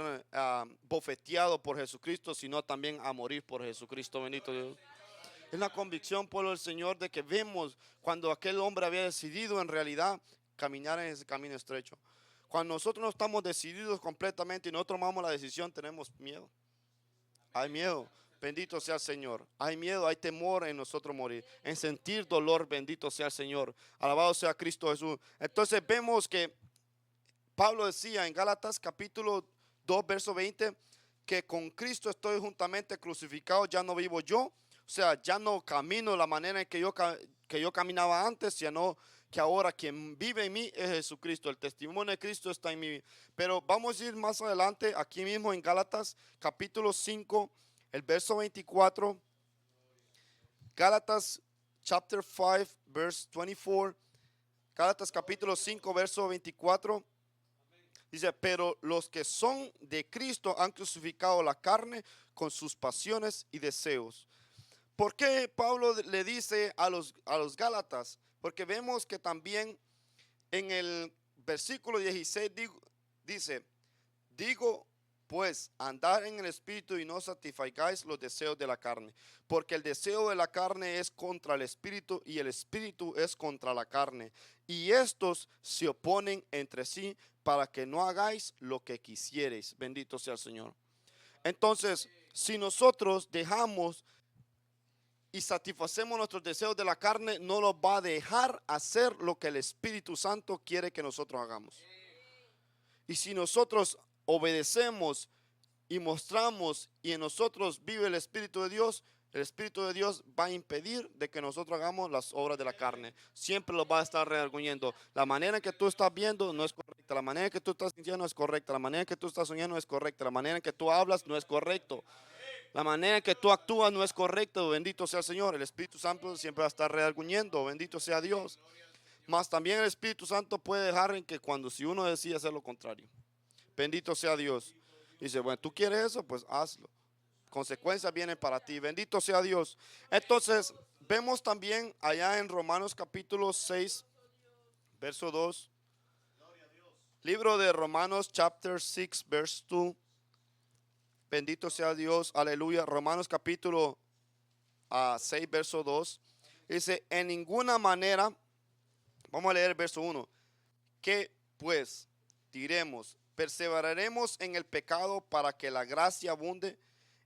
bofeteado por Jesucristo, sino también a morir por Jesucristo, bendito Dios. Es la convicción, pueblo del Señor, de que vemos cuando aquel hombre había decidido en realidad caminar en ese camino estrecho. Cuando nosotros no estamos decididos completamente y nosotros tomamos la decisión, tenemos miedo. Hay miedo. Bendito sea el Señor. Hay miedo, hay temor en nosotros morir, en sentir dolor. Bendito sea el Señor. Alabado sea Cristo Jesús. Entonces vemos que Pablo decía en Gálatas capítulo 2, verso 20, que con Cristo estoy juntamente crucificado, ya no vivo yo. O sea, ya no camino la manera en que yo caminaba antes, sino que ahora quien vive en mí es Jesucristo. El testimonio de Cristo está en mí. Pero vamos a ir más adelante, aquí mismo en Gálatas capítulo 5, el verso 24. Gálatas chapter 5, verse 24. Gálatas capítulo 5, verso 24. Dice, pero los que son de Cristo han crucificado la carne con sus pasiones y deseos. ¿Por qué Pablo le dice a los Gálatas? Porque vemos que también en el versículo 16 dice, digo pues, andar en el espíritu y no satisfagáis los deseos de la carne, porque el deseo de la carne es contra el espíritu y el espíritu es contra la carne, y estos se oponen entre sí para que no hagáis lo que quisiereis. Bendito sea el Señor. Entonces, si nosotros dejamos y satisfacemos nuestros deseos de la carne, no nos va a dejar hacer lo que el Espíritu Santo quiere que nosotros hagamos. Y si nosotros obedecemos y mostramos y en nosotros vive el Espíritu de Dios, el Espíritu de Dios va a impedir de que nosotros hagamos las obras de la carne. Siempre lo va a estar redarguyendo. La manera en que tú estás viendo no es correcta. La manera en que tú estás sintiendo no es correcta. La manera en que tú estás soñando no es correcta. La manera en que tú hablas no es correcto. La manera en que tú actúas no es correcto. Bendito sea el Señor. El Espíritu Santo siempre va a estar redarguyendo. Bendito sea Dios. Más también el Espíritu Santo puede dejar en que cuando si uno decide hacer lo contrario. Bendito sea Dios. Dice, bueno, ¿tú quieres eso? Pues hazlo. Consecuencias vienen para ti. Bendito sea Dios. Entonces, vemos también allá en Romanos capítulo 6, verso 2. Libro de Romanos chapter 6, verse 2. Bendito sea Dios. Aleluya. Romanos capítulo 6, verso 2. Dice, en ninguna manera, vamos a leer el verso 1. ¿Qué pues diremos? ¿Perseveraremos en el pecado para que la gracia abunde?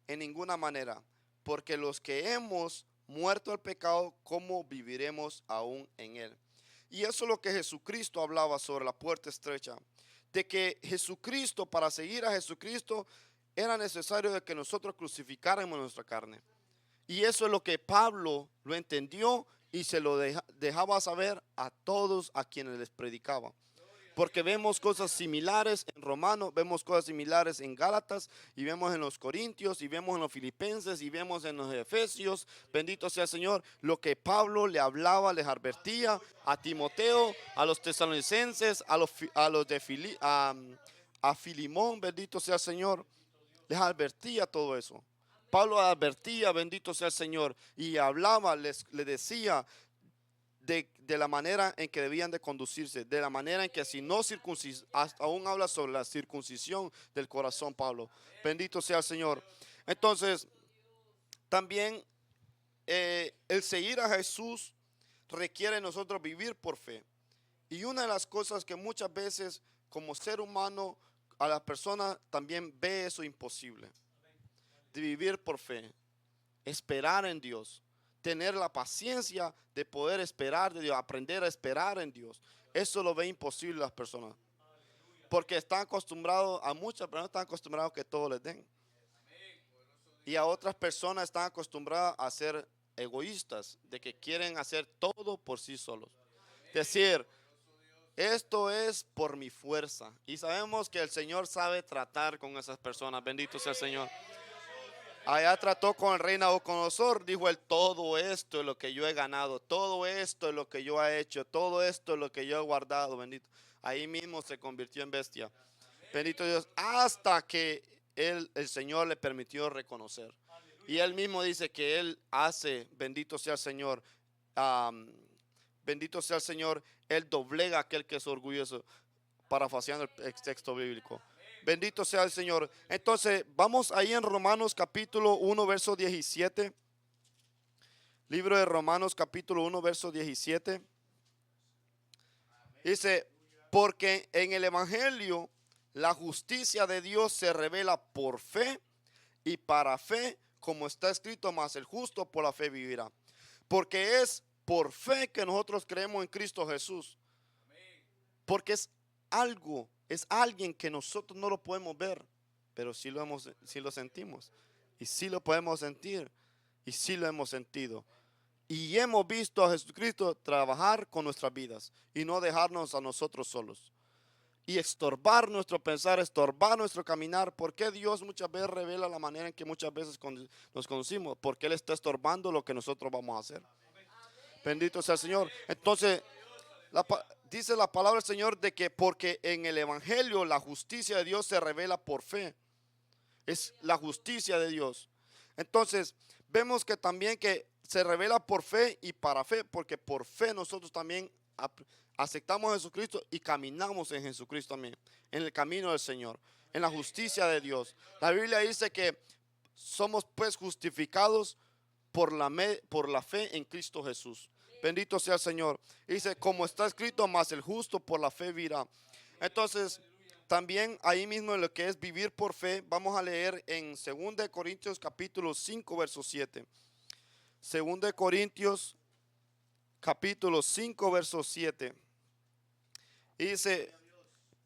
En ninguna manera, porque los que hemos muerto al pecado, ¿cómo viviremos aún en él? Y eso es lo que Jesucristo hablaba sobre la puerta estrecha, de que Jesucristo, para seguir a Jesucristo, era necesario de que nosotros crucificáramos nuestra carne. Y eso es lo que Pablo lo entendió y se lo dejaba saber a todos a quienes les predicaba. Porque vemos cosas similares en Romanos, vemos cosas similares en Gálatas, y vemos en los Corintios, y vemos en los Filipenses, y vemos en los Efesios. Bendito sea el Señor. Lo que Pablo le hablaba, les advertía a Timoteo, a los tesalonicenses, a Filimón, bendito sea el Señor. Les advertía todo eso. Pablo advertía, bendito sea el Señor, y hablaba, les decía de la manera en que debían de conducirse, de la manera en que si no aún habla sobre la circuncisión del corazón, Pablo. Bendito sea el Señor. Entonces, también el seguir a Jesús requiere nosotros vivir por fe. Y una de las cosas que muchas veces como ser humano a la persona también ve eso imposible, de vivir por fe, esperar en Dios, tener la paciencia de poder esperar de Dios, aprender a esperar en Dios. Eso lo ve imposible las personas, porque están acostumbrados, a muchas personas están acostumbrados a que todo les den, y a otras personas están acostumbradas a ser egoístas, de que quieren hacer todo por sí solos. Decir, esto es por mi fuerza, y sabemos que el Señor sabe tratar con esas personas. Bendito sea el Señor. Allá trató con el rey Nabucodonosor, dijo él, todo esto es lo que yo he ganado, todo esto es lo que yo he hecho, todo esto es lo que yo he guardado, bendito. Ahí mismo se convirtió en bestia. Bendito Dios, hasta que el Señor le permitió reconocer. Y él mismo dice que él hace, bendito sea el Señor, bendito sea el Señor, él doblega a aquel que es orgulloso, parafraseando el texto bíblico. Bendito sea el Señor. Entonces, vamos ahí en Romanos capítulo 1, verso 17. Libro de Romanos capítulo 1, verso 17. Dice, porque en el Evangelio la justicia de Dios se revela por fe y para fe, como está escrito, mas el justo por la fe vivirá. Porque es por fe que nosotros creemos en Cristo Jesús. Porque es algo, es alguien que nosotros no lo podemos ver, pero sí lo sentimos. Y sí lo podemos sentir. Y sí lo hemos sentido. Y hemos visto a Jesucristo trabajar con nuestras vidas y no dejarnos a nosotros solos. Y estorbar nuestro pensar, estorbar nuestro caminar. ¿Por qué Dios muchas veces revela la manera en que muchas veces nos conocimos? Porque Él está estorbando lo que nosotros vamos a hacer. Bendito sea el Señor. Entonces, dice la palabra del Señor de que porque en el Evangelio la justicia de Dios se revela por fe. Es la justicia de Dios. Entonces, vemos que también que se revela por fe y para fe, porque por fe nosotros también aceptamos a Jesucristo y caminamos en Jesucristo también, en el camino del Señor, en la justicia de Dios. La Biblia dice que somos pues justificados por la fe en Cristo Jesús. Bendito sea el Señor. Dice, como está escrito, mas el justo por la fe vivirá. Entonces, también ahí mismo en lo que es vivir por fe, vamos a leer en 2 Corintios capítulo 5, verso 7. 2 Corintios capítulo 5, verso 7. Y dice,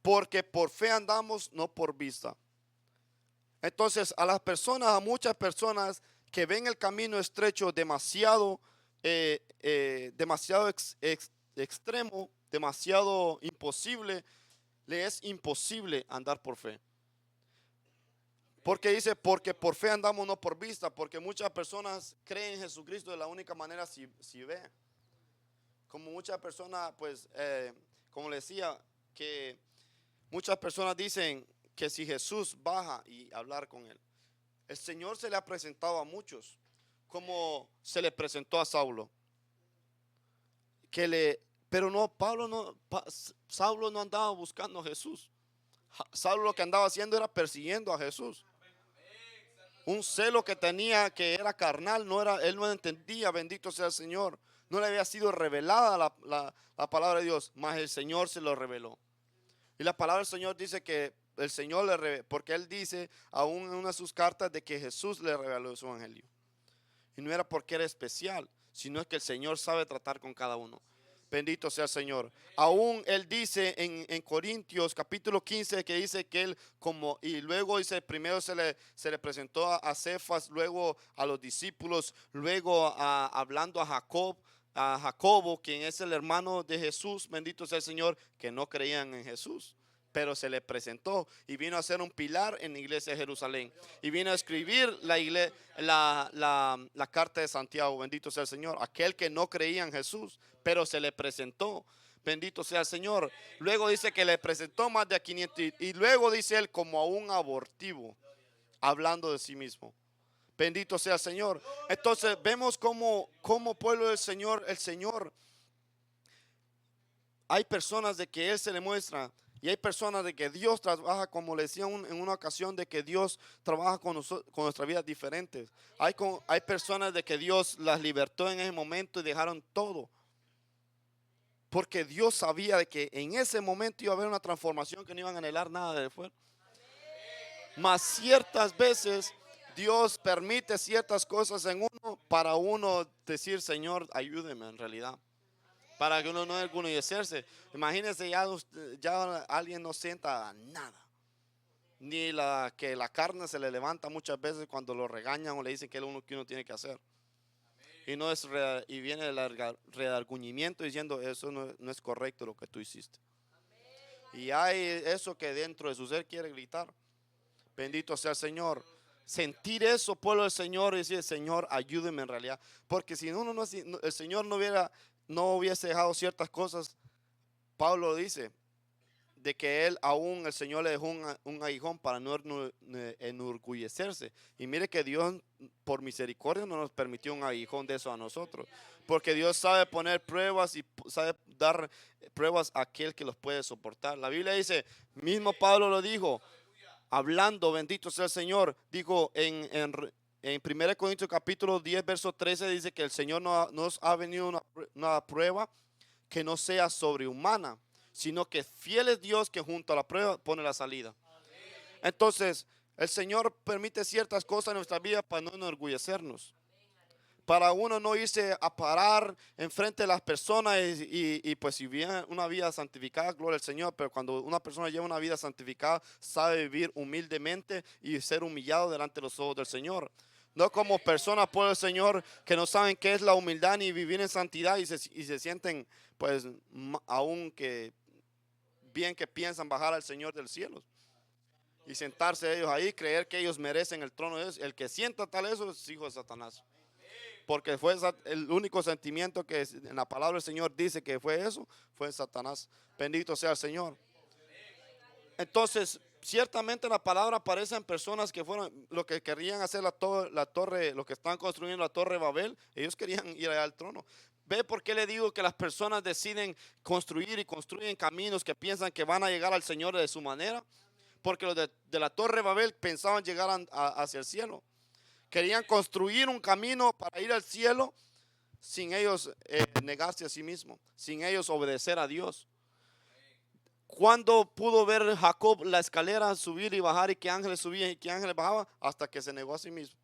porque por fe andamos, no por vista. Entonces, a muchas personas que ven el camino estrecho demasiado extremo, demasiado imposible, le es imposible andar por fe. Porque dice, porque por fe andamos, no por vista. Porque muchas personas creen en Jesucristo de la única manera si ve. Como muchas personas, pues, como le decía, que muchas personas dicen que si Jesús baja y hablar con él. El Señor se le ha presentado a muchos, como se le presentó a Saulo. Pero no, Saulo no andaba buscando a Jesús. Saulo lo que andaba haciendo era persiguiendo a Jesús. Un celo que tenía que era carnal, él no entendía, bendito sea el Señor. No le había sido revelada la palabra de Dios, mas el Señor se lo reveló. Y la palabra del Señor dice que el Señor porque Él dice aún en una de sus cartas de que Jesús le reveló su evangelio. Y no era porque era especial, sino es que el Señor sabe tratar con cada uno. Bendito sea el Señor. Aún Él dice en Corintios capítulo 15 que dice que Él y luego dice, primero se le presentó a Cefas, luego a los discípulos, luego hablando a Jacobo, quien es el hermano de Jesús, bendito sea el Señor, que no creían en Jesús. Pero se le presentó y vino a ser un pilar en la iglesia de Jerusalén. Y vino a escribir la carta de Santiago, bendito sea el Señor. Aquel que no creía en Jesús, pero se le presentó. Bendito sea el Señor. Luego dice que le presentó más de a 500. Y luego dice él como a un abortivo, hablando de sí mismo. Bendito sea el Señor. Entonces vemos como pueblo del Señor, el Señor, hay personas de que Él se le muestra. Y hay personas de que Dios trabaja, como le decía en una ocasión, de que Dios trabaja con nuestras vidas diferentes. Hay personas de que Dios las libertó en ese momento y dejaron todo. Porque Dios sabía de que en ese momento iba a haber una transformación que no iban a anhelar nada de fuera. Mas ciertas veces Dios permite ciertas cosas en uno para uno decir, Señor, ayúdeme en realidad. Para que uno no orgullecerse. Imagínense ya alguien no sienta nada. Ni que la carne se le levanta muchas veces cuando lo regañan o le dicen que es lo que uno tiene que hacer. Y viene el redarguñimiento diciendo eso no es correcto lo que tú hiciste. Y hay eso que dentro de su ser quiere gritar. Bendito sea el Señor. Sentir eso, pueblo del Señor, y decir, Señor, ayúdeme en realidad. Porque si el Señor no hubiese dejado ciertas cosas, Pablo dice de que el Señor le dejó un aguijón para no enorgullecerse. Y mire que Dios por misericordia no nos permitió un aguijón de eso a nosotros. Porque Dios sabe poner pruebas y sabe dar pruebas a aquel que los puede soportar. La Biblia dice, mismo Pablo lo dijo, hablando, bendito sea el Señor, dijo en 1 Corintios capítulo 10, verso 13, dice que el Señor nos ha venido una prueba que no sea sobrehumana, sino que fiel es Dios que junto a la prueba pone la salida. Entonces, El Señor permite ciertas cosas en nuestra vida para no enorgullecernos. Para uno no irse a parar enfrente de las personas y pues si vive una vida santificada, gloria al Señor, pero cuando una persona lleva una vida santificada, sabe vivir humildemente y ser humillado delante de los ojos del Señor. No como personas por el Señor que no saben qué es la humildad ni vivir en santidad y se sienten pues aún que bien que piensan bajar al Señor del cielo y sentarse ellos ahí, creer que ellos merecen el trono de Dios. El que sienta tal eso es hijo de Satanás. Porque fue el único sentimiento que en la palabra del Señor dice que fue eso, fue Satanás. Bendito sea el Señor. Entonces, ciertamente en la palabra aparecen personas que fueron lo que querían hacer la torre, lo que están construyendo la torre de Babel, ellos querían ir allá al trono. ¿Ve por qué le digo que las personas deciden construir y construyen caminos que piensan que van a llegar al Señor de su manera? Porque los de la torre de Babel pensaban llegar hacia el cielo. Querían construir un camino para ir al cielo sin ellos negarse a sí mismos, sin ellos obedecer a Dios. ¿Cuándo pudo ver Jacob la escalera subir y bajar y que ángeles subían y que ángeles bajaban? Hasta que se negó a sí mismo.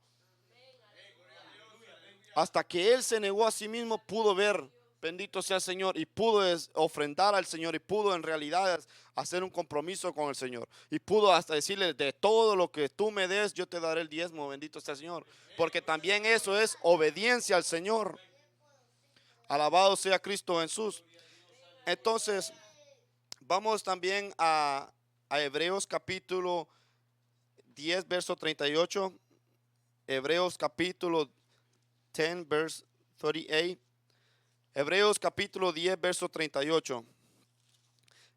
Hasta que él se negó a sí mismo pudo ver, bendito sea el Señor, y pudo ofrendar al Señor y pudo en realidad hacer un compromiso con el Señor. Y pudo hasta decirle, de todo lo que tú me des, yo te daré el diezmo, bendito sea el Señor. Porque también eso es obediencia al Señor. Alabado sea Cristo Jesús. Entonces, vamos también a Hebreos capítulo 10, verso 38. Hebreos capítulo 10, verse 38. Hebreos capítulo 10, verso 38.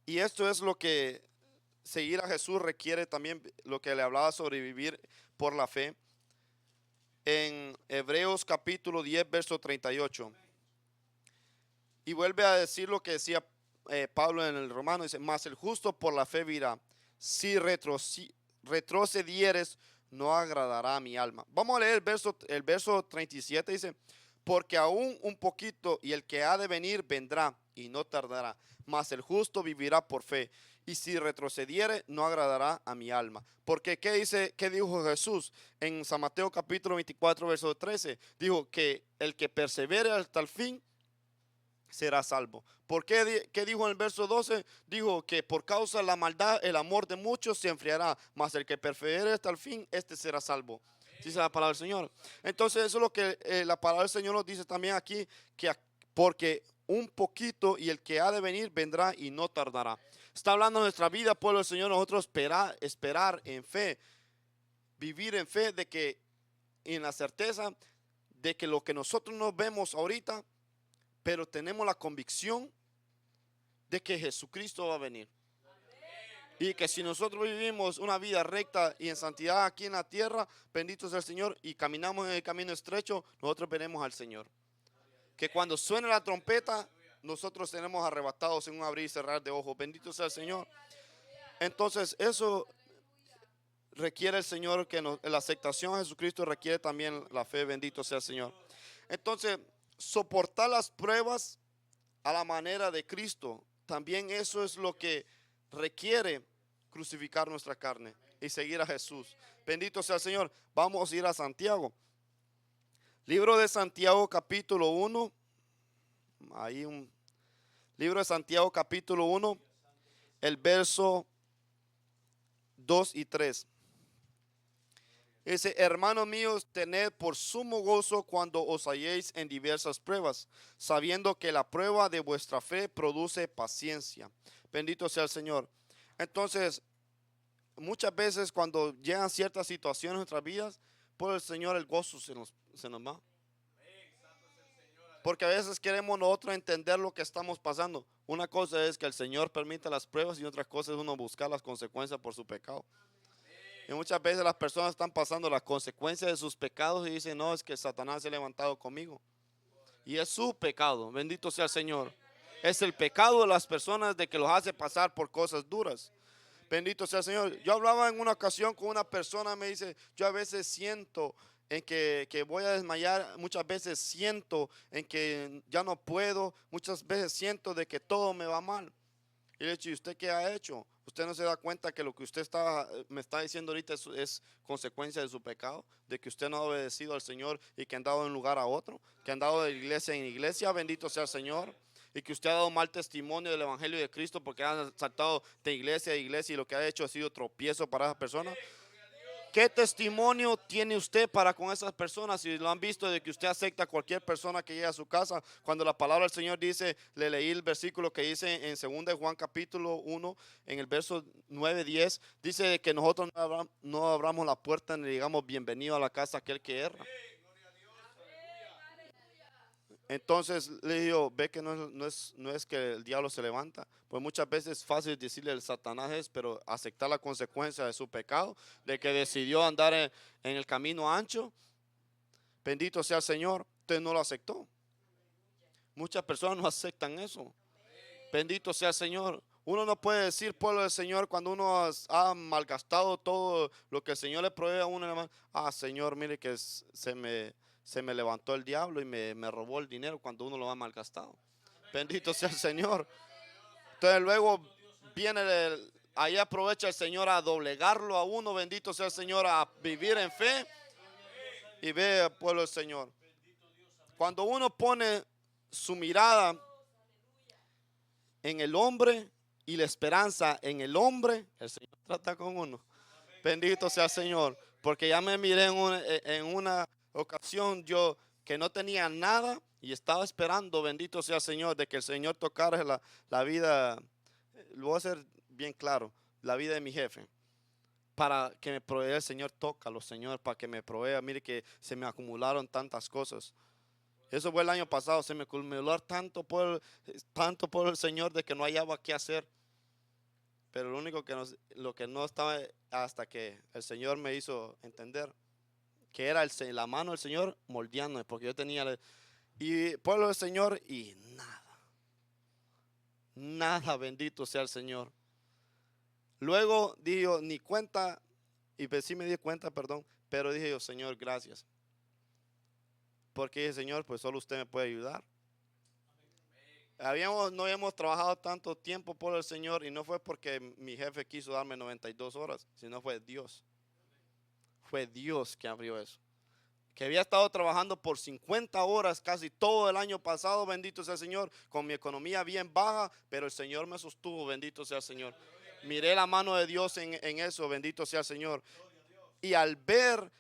Y esto es lo que seguir a Jesús requiere también, lo que le hablaba sobre vivir por la fe. En Hebreos capítulo 10, verso 38. Y vuelve a decir lo que decía Pablo en el Romano. Dice, mas el justo por la fe vivirá. Si retrocedieres, no agradará a mi alma. Vamos a leer el verso 37. Dice, porque aún un poquito y el que ha de venir vendrá y no tardará. Mas el justo vivirá por fe. Y si retrocediere, no agradará a mi alma. Porque ¿qué dijo Jesús en San Mateo capítulo 24, verso 13? Dijo que el que persevere hasta el fin será salvo. ¿Por qué? ¿Qué dijo en el verso 12? Dijo que por causa de la maldad el amor de muchos se enfriará, mas el que persevere hasta el fin, este será salvo. Dice la palabra del Señor. Entonces eso es lo que la palabra del Señor nos dice también aquí, que porque un poquito y el que ha de venir vendrá y no tardará. Está hablando de nuestra vida, pueblo del Señor, nosotros esperar en fe, vivir en fe de que, en la certeza de que lo que nosotros no vemos ahorita, pero tenemos la convicción de que Jesucristo va a venir. Y que si nosotros vivimos una vida recta y en santidad aquí en la tierra, bendito sea el Señor, y caminamos en el camino estrecho, nosotros veremos al Señor. Que cuando suene la trompeta, nosotros tenemos arrebatados en un abrir y cerrar de ojos. Bendito sea el Señor. Entonces, eso requiere el Señor, que la aceptación a Jesucristo requiere también la fe. Bendito sea el Señor. Entonces, soportar las pruebas a la manera de Cristo, también eso es lo que requiere crucificar nuestra carne y seguir a Jesús. Bendito sea el Señor. Vamos a ir a Santiago. Libro de Santiago capítulo 1. Libro de Santiago capítulo 1, el verso 2 y 3. Dice, hermanos míos, tened por sumo gozo cuando os halléis en diversas pruebas, sabiendo que la prueba de vuestra fe produce paciencia. Bendito sea el Señor. Entonces, muchas veces cuando llegan ciertas situaciones en nuestras vidas, por el Señor el gozo se nos va. Porque a veces queremos nosotros entender lo que estamos pasando. Una cosa es que el Señor permite las pruebas y otra cosa es uno buscar las consecuencias por su pecado. Y muchas veces las personas están pasando las consecuencias de sus pecados y dicen, no, es que Satanás se ha levantado conmigo. Y es su pecado, bendito sea el Señor. Es el pecado de las personas de que los hace pasar por cosas duras. Bendito sea el Señor. Yo hablaba en una ocasión con una persona, me dice, yo a veces siento en que voy a desmayar, muchas veces siento en que ya no puedo, muchas veces siento de que todo me va mal. Y le he dicho, ¿y usted qué ha hecho? ¿Usted no se da cuenta que lo que usted me está diciendo ahorita es consecuencia de su pecado? De que usted no ha obedecido al Señor y que han dado de un lugar a otro, que han dado de iglesia en iglesia, bendito sea el Señor. Y que usted ha dado mal testimonio del Evangelio de Cristo porque han saltado de iglesia a iglesia y lo que ha hecho ha sido tropiezo para esas personas. ¿Qué testimonio tiene usted para con esas personas? Si lo han visto de que usted acepta a cualquier persona que llegue a su casa, cuando la palabra del Señor dice, le leí el versículo que dice en 2 de Juan capítulo 1, en el verso 9-10, dice que nosotros no abramos la puerta ni digamos bienvenido a la casa aquel que erra. Entonces le digo, ve que no es que el diablo se levanta. Pues muchas veces es fácil decirle al Satanás pero aceptar la consecuencia de su pecado, de que decidió andar en el camino ancho, bendito sea el Señor, usted no lo aceptó. Muchas personas no aceptan eso. Bendito sea el Señor. Uno no puede decir pueblo del Señor cuando uno ha malgastado todo lo que el Señor le provee a uno. Señor, mire que se me levantó el diablo y me robó el dinero cuando uno lo ha malgastado. Bendito sea el Señor. Entonces luego viene, ahí aprovecha el Señor a doblegarlo a uno. Bendito sea el Señor, a vivir en fe. Y ve, pueblo del Señor, cuando uno pone su mirada en el hombre y la esperanza en el hombre, el Señor trata con uno. Bendito sea el Señor. Porque ya me miré en una ocasión yo que no tenía nada y estaba esperando, bendito sea el Señor, de que el Señor tocara la vida, lo voy a hacer bien claro, la vida de mi jefe. Para que me provea el Señor, tócalo, Señor, para que me provea. Mire que se me acumularon tantas cosas. Eso fue el año pasado, se me acumuló tanto por el Señor de que no hallaba qué hacer. Pero lo único lo que no estaba hasta que el Señor me hizo entender que era la mano del Señor moldeándome, porque yo tenía y pueblo del Señor y nada, bendito sea el Señor. Luego digo, ni cuenta, y pues sí me di cuenta, perdón, pero dije yo, Señor, gracias. Porque dije, Señor, pues solo usted me puede ayudar. No habíamos trabajado tanto tiempo por el Señor y no fue porque mi jefe quiso darme 92 horas, sino fue Dios. Fue Dios que abrió eso. Que había estado trabajando por 50 horas casi todo el año pasado, bendito sea el Señor, con mi economía bien baja, pero el Señor me sostuvo, bendito sea el Señor. Miré la mano de Dios en eso, bendito sea el Señor. Y al ver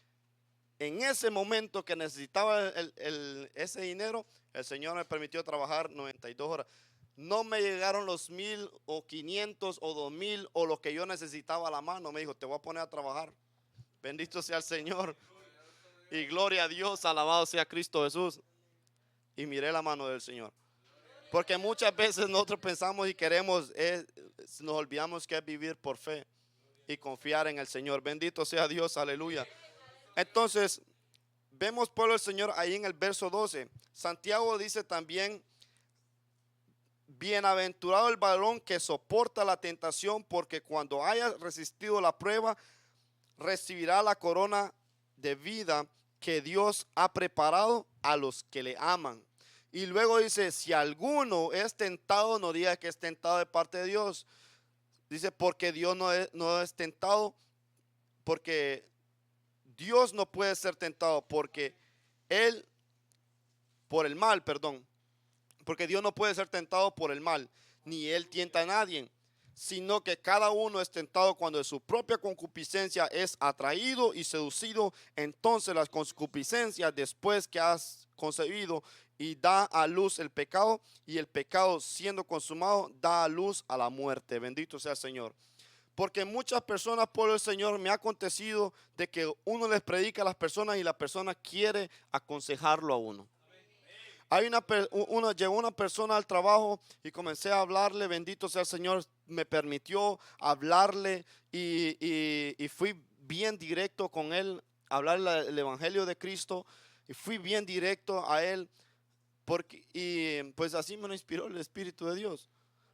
en ese momento que necesitaba ese dinero, el Señor me permitió trabajar 92 horas. No me llegaron los 1,000 o 500 o 2,000 o lo que yo necesitaba a la mano. Me dijo, te voy a poner a trabajar. Bendito sea el Señor. Y gloria a Dios, alabado sea Cristo Jesús. Y miré la mano del Señor. Porque muchas veces nosotros pensamos y queremos, nos olvidamos que es vivir por fe y confiar en el Señor. Bendito sea Dios, aleluya. Entonces, vemos pueblo del Señor ahí en el verso 12. Santiago dice también, bienaventurado el varón que soporta la tentación, porque cuando haya resistido la prueba, recibirá la corona de vida que Dios ha preparado a los que le aman. Y luego dice, si alguno es tentado, no diga que es tentado de parte de Dios. Dice, porque Dios no es tentado, porque Dios no puede ser tentado, porque Él, por el mal, perdón, porque Dios no puede ser tentado por el mal, ni Él tienta a nadie, sino que cada uno es tentado cuando de su propia concupiscencia es atraído y seducido. Entonces la concupiscencia, después que has concebido y da a luz el pecado, y el pecado siendo consumado da a luz a la muerte. Bendito sea el Señor. Porque muchas personas por el Señor me ha acontecido de que uno les predica a las personas y la persona quiere aconsejarlo a uno. Llegó una persona al trabajo y comencé a hablarle, bendito sea el Señor, me permitió hablarle y fui bien directo con él, hablarle el Evangelio de Cristo y fui bien directo a él y pues así me lo inspiró el Espíritu de Dios.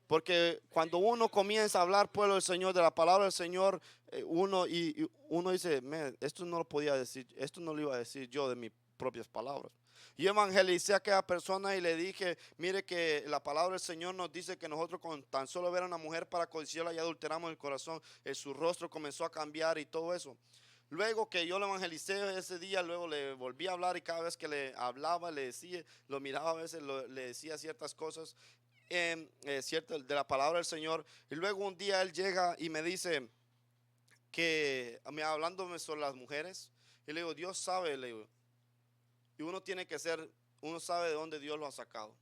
Porque cuando uno comienza a hablar pueblo del Señor, de la palabra del Señor, uno dice, esto no lo podía decir, esto no lo iba a decir yo de mis propias palabras. Yo evangelicé a aquella persona y le dije, mire que la palabra del Señor nos dice que nosotros con tan solo ver a una mujer para codiciarla ya adulteramos el corazón. Su rostro comenzó a cambiar y todo eso. Luego que yo lo evangelicé ese día, luego le volví a hablar y cada vez que le hablaba, le decía, lo miraba a veces, le decía ciertas cosas de la palabra del Señor. Y luego un día él llega y me dice que, hablándome sobre las mujeres, y le digo, Dios sabe, le digo, y uno sabe de dónde Dios lo ha sacado.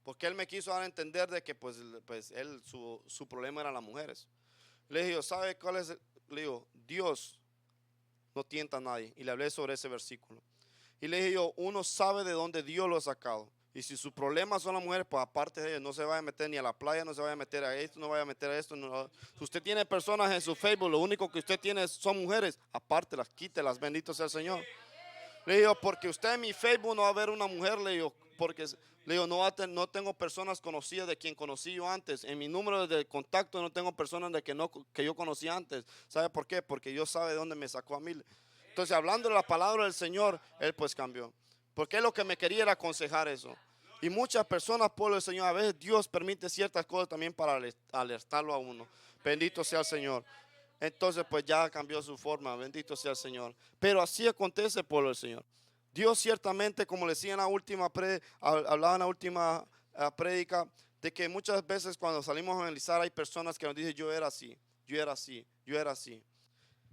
Porque él me quiso dar a entender de que pues él, su problema eran las mujeres. Le digo, ¿sabe cuál es? Le digo, Dios no tienta a nadie. Y le hablé sobre ese versículo. Y le dije yo, uno sabe de dónde Dios lo ha sacado. Y si su problema son las mujeres, pues aparte de ellos, no se vaya a meter ni a la playa, no se vaya a meter a esto, no vaya a meter a esto. No. Si usted tiene personas en su Facebook, lo único que usted tiene son mujeres, aparte las quítelas, bendito sea el Señor. Le digo, porque usted en mi Facebook no va a ver una mujer, le digo, porque le digo, no tengo personas conocidas de quien conocí yo antes. En mi número de contacto no tengo personas de que yo conocí antes. ¿Sabe por qué? Porque Dios sabe de dónde me sacó a mí. Entonces, hablando de la palabra del Señor, él pues cambió. Porque él lo que me quería era aconsejar eso. Y muchas personas, pueblo del Señor, a veces Dios permite ciertas cosas también para alertarlo a uno. Bendito sea el Señor. Entonces pues ya cambió su forma, bendito sea el Señor. Pero así acontece, pueblo del Señor. Dios ciertamente, como le decía en la última hablaba en la última prédica, de que muchas veces cuando salimos a analizar hay personas que nos dicen, yo era así, yo era así, yo era así.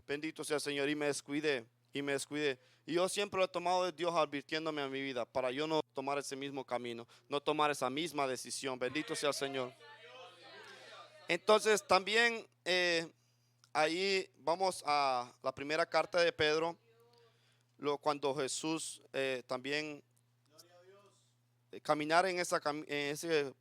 Bendito sea el Señor, y me descuidé, y me descuidé. Y yo siempre lo he tomado de Dios advirtiéndome a mi vida, para yo no tomar ese mismo camino, no tomar esa misma decisión. Bendito sea el Señor. Entonces también ahí vamos a la primera carta de Pedro, cuando Jesús también caminar en ese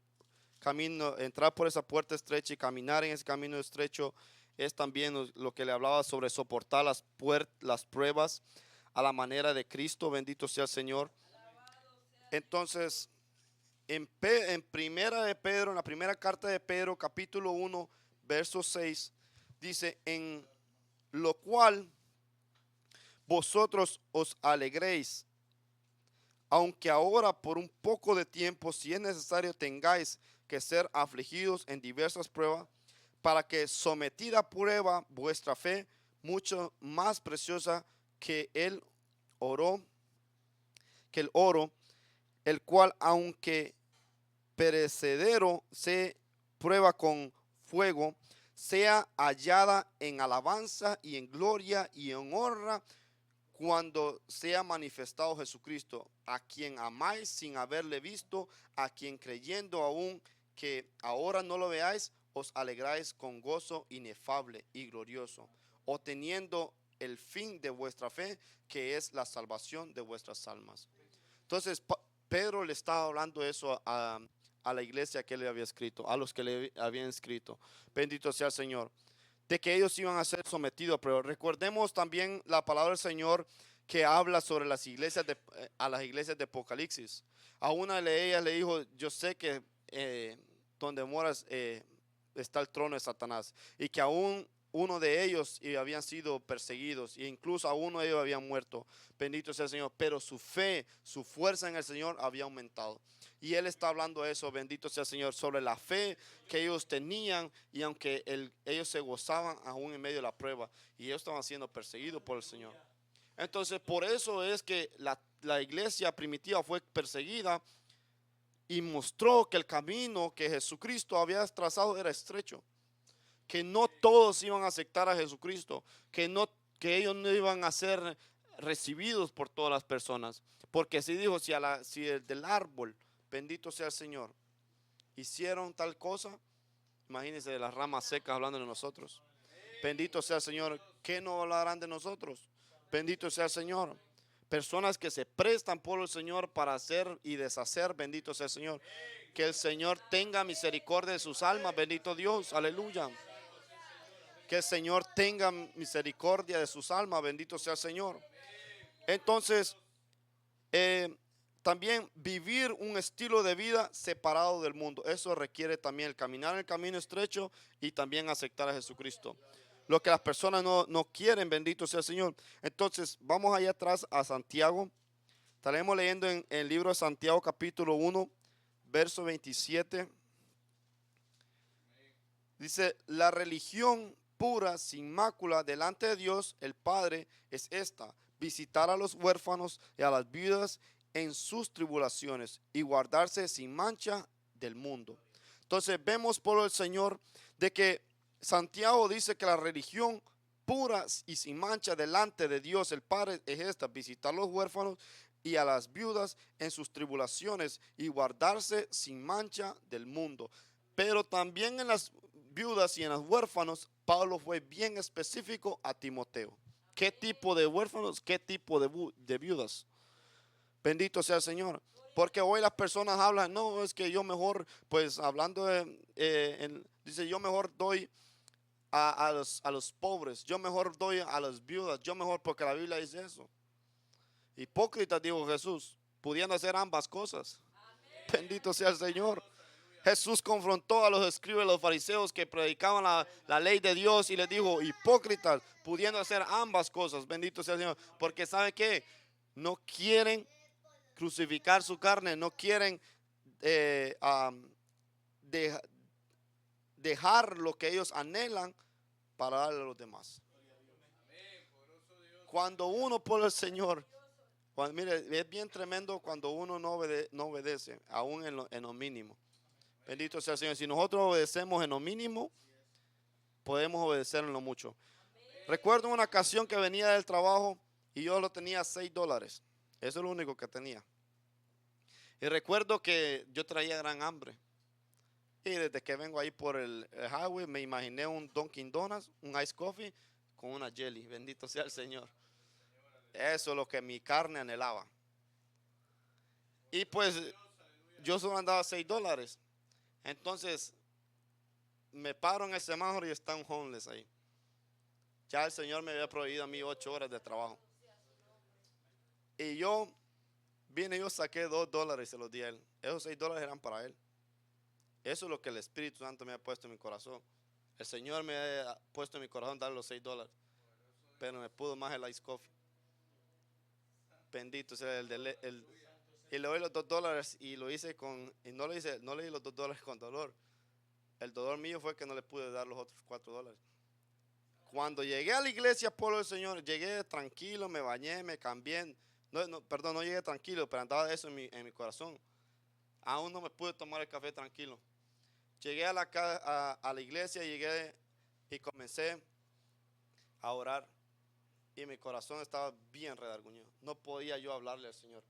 camino, entrar por esa puerta estrecha y caminar en ese camino estrecho es también lo que le hablaba sobre soportar las pruebas a la manera de Cristo, bendito sea el Señor. Entonces, en primera de Pedro, en la primera carta de Pedro, capítulo 1, verso 6, dice, en lo cual vosotros os alegréis, aunque ahora por un poco de tiempo, si es necesario, tengáis que ser afligidos en diversas pruebas, para que sometida a prueba vuestra fe, mucho más preciosa que el oro, el cual aunque perecedero se prueba con fuego, sea hallada en alabanza y en gloria y en honra cuando sea manifestado Jesucristo, a quien amáis sin haberle visto, a quien creyendo aún que ahora no lo veáis, os alegráis con gozo inefable y glorioso, obteniendo el fin de vuestra fe, que es la salvación de vuestras almas. Entonces, Pedro le estaba hablando eso a la iglesia que le había escrito, a los que le habían escrito. Bendito sea el Señor. De que ellos iban a ser sometidos, pero recordemos también la palabra del Señor que habla sobre las iglesias a las iglesias de Apocalipsis. A una de ellas le dijo, yo sé que donde moras está el trono de Satanás, y que aún uno de ellos habían sido perseguidos, e incluso a uno de ellos habían muerto. Bendito sea el Señor, pero su fe, su fuerza en el Señor había aumentado. Y él está hablando eso, bendito sea el Señor, sobre la fe que ellos tenían, y aunque ellos se gozaban aún en medio de la prueba, y ellos estaban siendo perseguidos por el Señor. Entonces por eso es que la iglesia primitiva fue perseguida, y mostró que el camino que Jesucristo había trazado era estrecho, que no todos iban a aceptar a Jesucristo, que ellos no iban a ser recibidos por todas las personas. Porque si dijo, si el del árbol, bendito sea el Señor, hicieron tal cosa, imagínense de las ramas secas hablando de nosotros. Bendito sea el Señor, ¿qué no hablarán de nosotros? Bendito sea el Señor. Personas que se prestan por el Señor para hacer y deshacer, bendito sea el Señor. Que el Señor tenga misericordia de sus almas, bendito Dios, aleluya. Que el Señor tenga misericordia de sus almas, bendito sea el Señor. Entonces, también vivir un estilo de vida separado del mundo. Eso requiere también el caminar en el camino estrecho y también aceptar a Jesucristo. Lo que las personas no quieren, bendito sea el Señor. Entonces, vamos allá atrás a Santiago. Estaremos leyendo en el libro de Santiago capítulo 1, verso 27. Dice, la religión pura, sin mácula, delante de Dios el Padre, es esta: visitar a los huérfanos y a las viudas en sus tribulaciones y guardarse sin mancha del mundo. Entonces vemos por el Señor de que Santiago dice que la religión pura y sin mancha delante de Dios el Padre es esta: visitar a los huérfanos y a las viudas en sus tribulaciones y guardarse sin mancha del mundo. Pero también en las viudas y en los huérfanos, Pablo fue bien específico a Timoteo. ¿Qué tipo de huérfanos? ¿Qué tipo de viudas? Bendito sea el Señor. Porque hoy las personas hablan, no, es que yo mejor, pues hablando dice, yo mejor doy a los pobres, yo mejor doy a las viudas, yo mejor, porque la Biblia dice eso. Hipócritas, dijo Jesús, pudiendo hacer ambas cosas. Bendito sea el Señor. Jesús confrontó a los escribas y los fariseos que predicaban la ley de Dios y les dijo, hipócritas, pudiendo hacer ambas cosas. Bendito sea el Señor. Porque ¿sabe qué? No quieren crucificar su carne, no quieren dejar lo que ellos anhelan para darle a los demás. Cuando uno por el Señor, mire, es bien tremendo cuando uno no obedece, aún en lo mínimo. Bendito sea el Señor. Si nosotros obedecemos en lo mínimo, podemos obedecer en lo mucho. Recuerdo una ocasión que venía del trabajo y yo lo tenía $6. Eso es lo único que tenía. Y recuerdo que yo traía gran hambre. Y desde que vengo ahí por el highway me imaginé un Dunkin' Donuts, un Ice Coffee con una jelly. Bendito sea el Señor. Eso es lo que mi carne anhelaba. Y pues yo solo andaba $6. Entonces me paro en el semáforo y está un homeless ahí. Ya el Señor me había prohibido a mí 8 horas de trabajo. Y yo vine, yo saqué $2 y se los di a él. Esos $6 eran para él. Eso es lo que el Espíritu Santo me ha puesto en mi corazón. El Señor me ha puesto en mi corazón darle los $6. Pero me pudo más el Ice Coffee. Bendito sea y le doy los $2 y lo hice y no le di los $2 con dolor. El dolor mío fue que no le pude dar los otros $4. Cuando llegué a la iglesia, pueblo del Señor, llegué tranquilo, me bañé, me cambié. Perdón, no llegué tranquilo, pero andaba eso en mi corazón. Aún no me pude tomar el café tranquilo. Llegué a la iglesia, llegué y comencé a orar. Y mi corazón estaba bien redarguñido. No podía yo hablarle al Señor.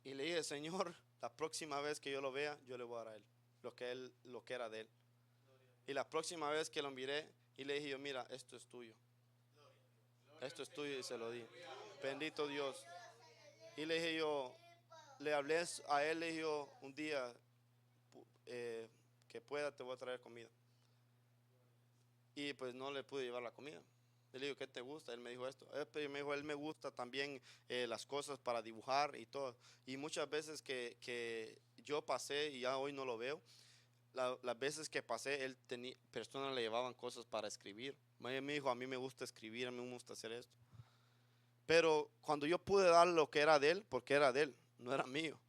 Y le dije, Señor, la próxima vez que yo lo vea, yo le voy a dar a él lo que era de él. Y la próxima vez que lo miré y le dije yo, mira, esto es tuyo. Esto es tuyo, y se lo di. Bendito Dios. Y le dije yo, le hablé a él, le dije yo, un día que pueda te voy a traer comida. Y pues no le pude llevar la comida. Le digo, ¿qué te gusta? Él me dijo esto. Él me gusta también las cosas para dibujar y todo. Y muchas veces que yo pasé y ya hoy no lo veo, las veces que pasé, personas le llevaban cosas para escribir. Me dijo, a mí me gusta escribir, a mí me gusta hacer esto. Pero cuando yo pude dar lo que era de él, porque era de él, no era mío.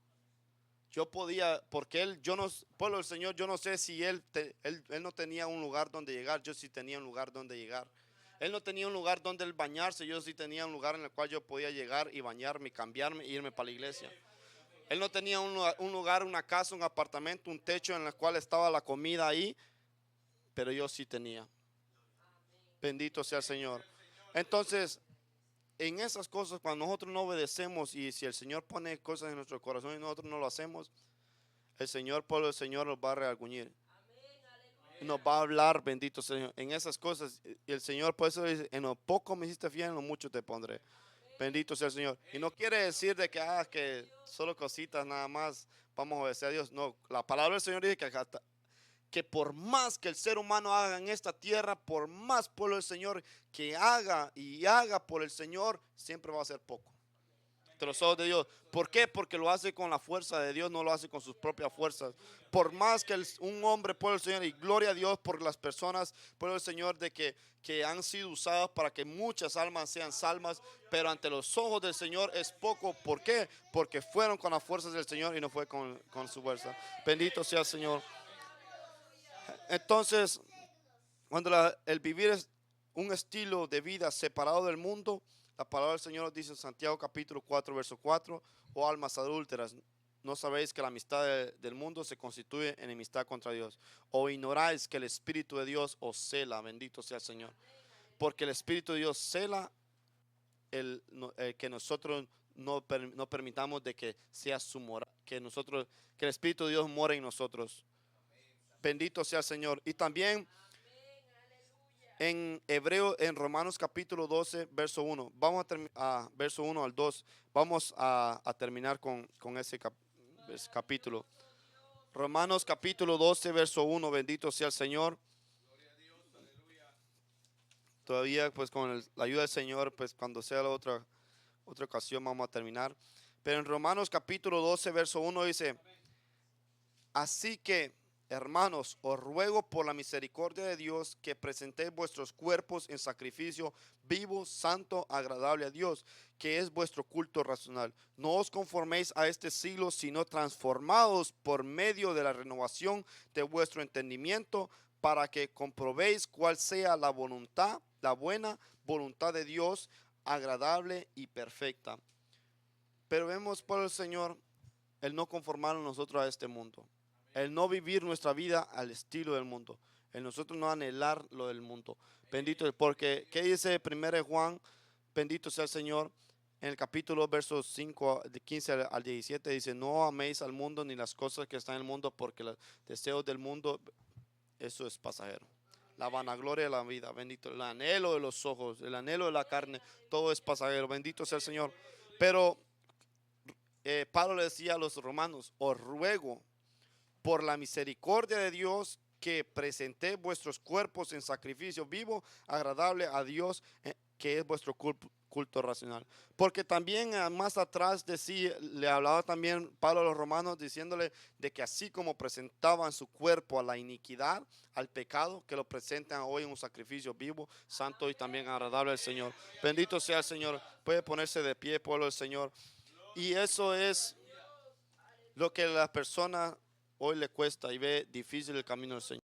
Yo podía, porque pueblo del Señor, yo no sé si él no tenía un lugar donde llegar, yo sí tenía un lugar donde llegar. Él no tenía un lugar donde él bañarse, yo sí tenía un lugar en el cual yo podía llegar y bañarme, cambiarme e irme para la iglesia. Él no tenía un lugar, una casa, un apartamento, un techo en el cual estaba la comida ahí, pero yo sí tenía. Bendito sea el Señor. Entonces, en esas cosas, cuando nosotros no obedecemos y si el Señor pone cosas en nuestro corazón y nosotros no lo hacemos, el Señor, pueblo del Señor, nos va a redarguñir. Nos va a hablar, bendito Señor, en esas cosas. Y el Señor, por eso dice, en lo poco me hiciste fiel, en lo mucho te pondré. Bendito sea el Señor. Y no quiere decir de que solo cositas nada más vamos a obedecer a Dios. No, la palabra del Señor dice que por más que el ser humano haga en esta tierra, por más pueblo del Señor que haga y haga por el Señor, siempre va a ser poco. ante los ojos de Dios. ¿Por qué? Porque lo hace con la fuerza de Dios, no lo hace con sus propias fuerzas. Por más que un hombre pueblo del Señor, y gloria a Dios por las personas pueblo del Señor de que han sido usadas para que muchas almas sean salvas, pero ante los ojos del Señor es poco. ¿Por qué? Porque fueron con las fuerzas del Señor y no fue con su fuerza. Bendito sea el Señor. Entonces, cuando el vivir es un estilo de vida separado del mundo, la palabra del Señor nos dice en Santiago capítulo 4, verso 4, oh almas adúlteras, ¿no sabéis que la amistad del mundo se constituye en enemistad contra Dios? ¿O ignoráis que el Espíritu de Dios os cela? Bendito sea el Señor. Porque el Espíritu de Dios cela que nosotros no permitamos de que sea su morada, que el Espíritu de Dios mora en nosotros. Bendito sea el Señor. Y también en Hebreo, en Romanos capítulo 12, verso 1. Vamos a verso 1 al 2. Vamos a terminar con ese capítulo. Romanos capítulo 12, verso 1. Bendito sea el Señor. Todavía pues con la ayuda del Señor, pues cuando sea la otra ocasión vamos a terminar. Pero en Romanos capítulo 12, verso 1 dice, así que, hermanos, os ruego por la misericordia de Dios que presentéis vuestros cuerpos en sacrificio vivo, santo, agradable a Dios, que es vuestro culto racional. No os conforméis a este siglo, sino transformados por medio de la renovación de vuestro entendimiento, para que comprobéis cuál sea la voluntad, la buena voluntad de Dios, agradable y perfecta. Pero vemos por el Señor el no conformarnos nosotros a este mundo, el no vivir nuestra vida al estilo del mundo, el nosotros no anhelar lo del mundo. Bendito, porque ¿qué dice 1 Juan? Bendito sea el Señor. En el capítulo versos 5, de 15 al 17 dice, no améis al mundo ni las cosas que están en el mundo, porque los deseos del mundo, eso es pasajero. La vanagloria de la vida, bendito, el anhelo de los ojos, el anhelo de la carne, todo es pasajero. Bendito sea el Señor. Pero Pablo le decía a los romanos, os ruego por la misericordia de Dios que presenté vuestros cuerpos en sacrificio vivo, agradable a Dios, que es vuestro culto racional. Porque también más atrás le hablaba también Pablo a los romanos diciéndole de que así como presentaban su cuerpo a la iniquidad, al pecado, que lo presentan hoy en un sacrificio vivo, santo y también agradable al Señor. Bendito sea el Señor. Puede ponerse de pie, pueblo del Señor. Y eso es lo que a la persona hoy le cuesta y ve difícil el camino del Señor.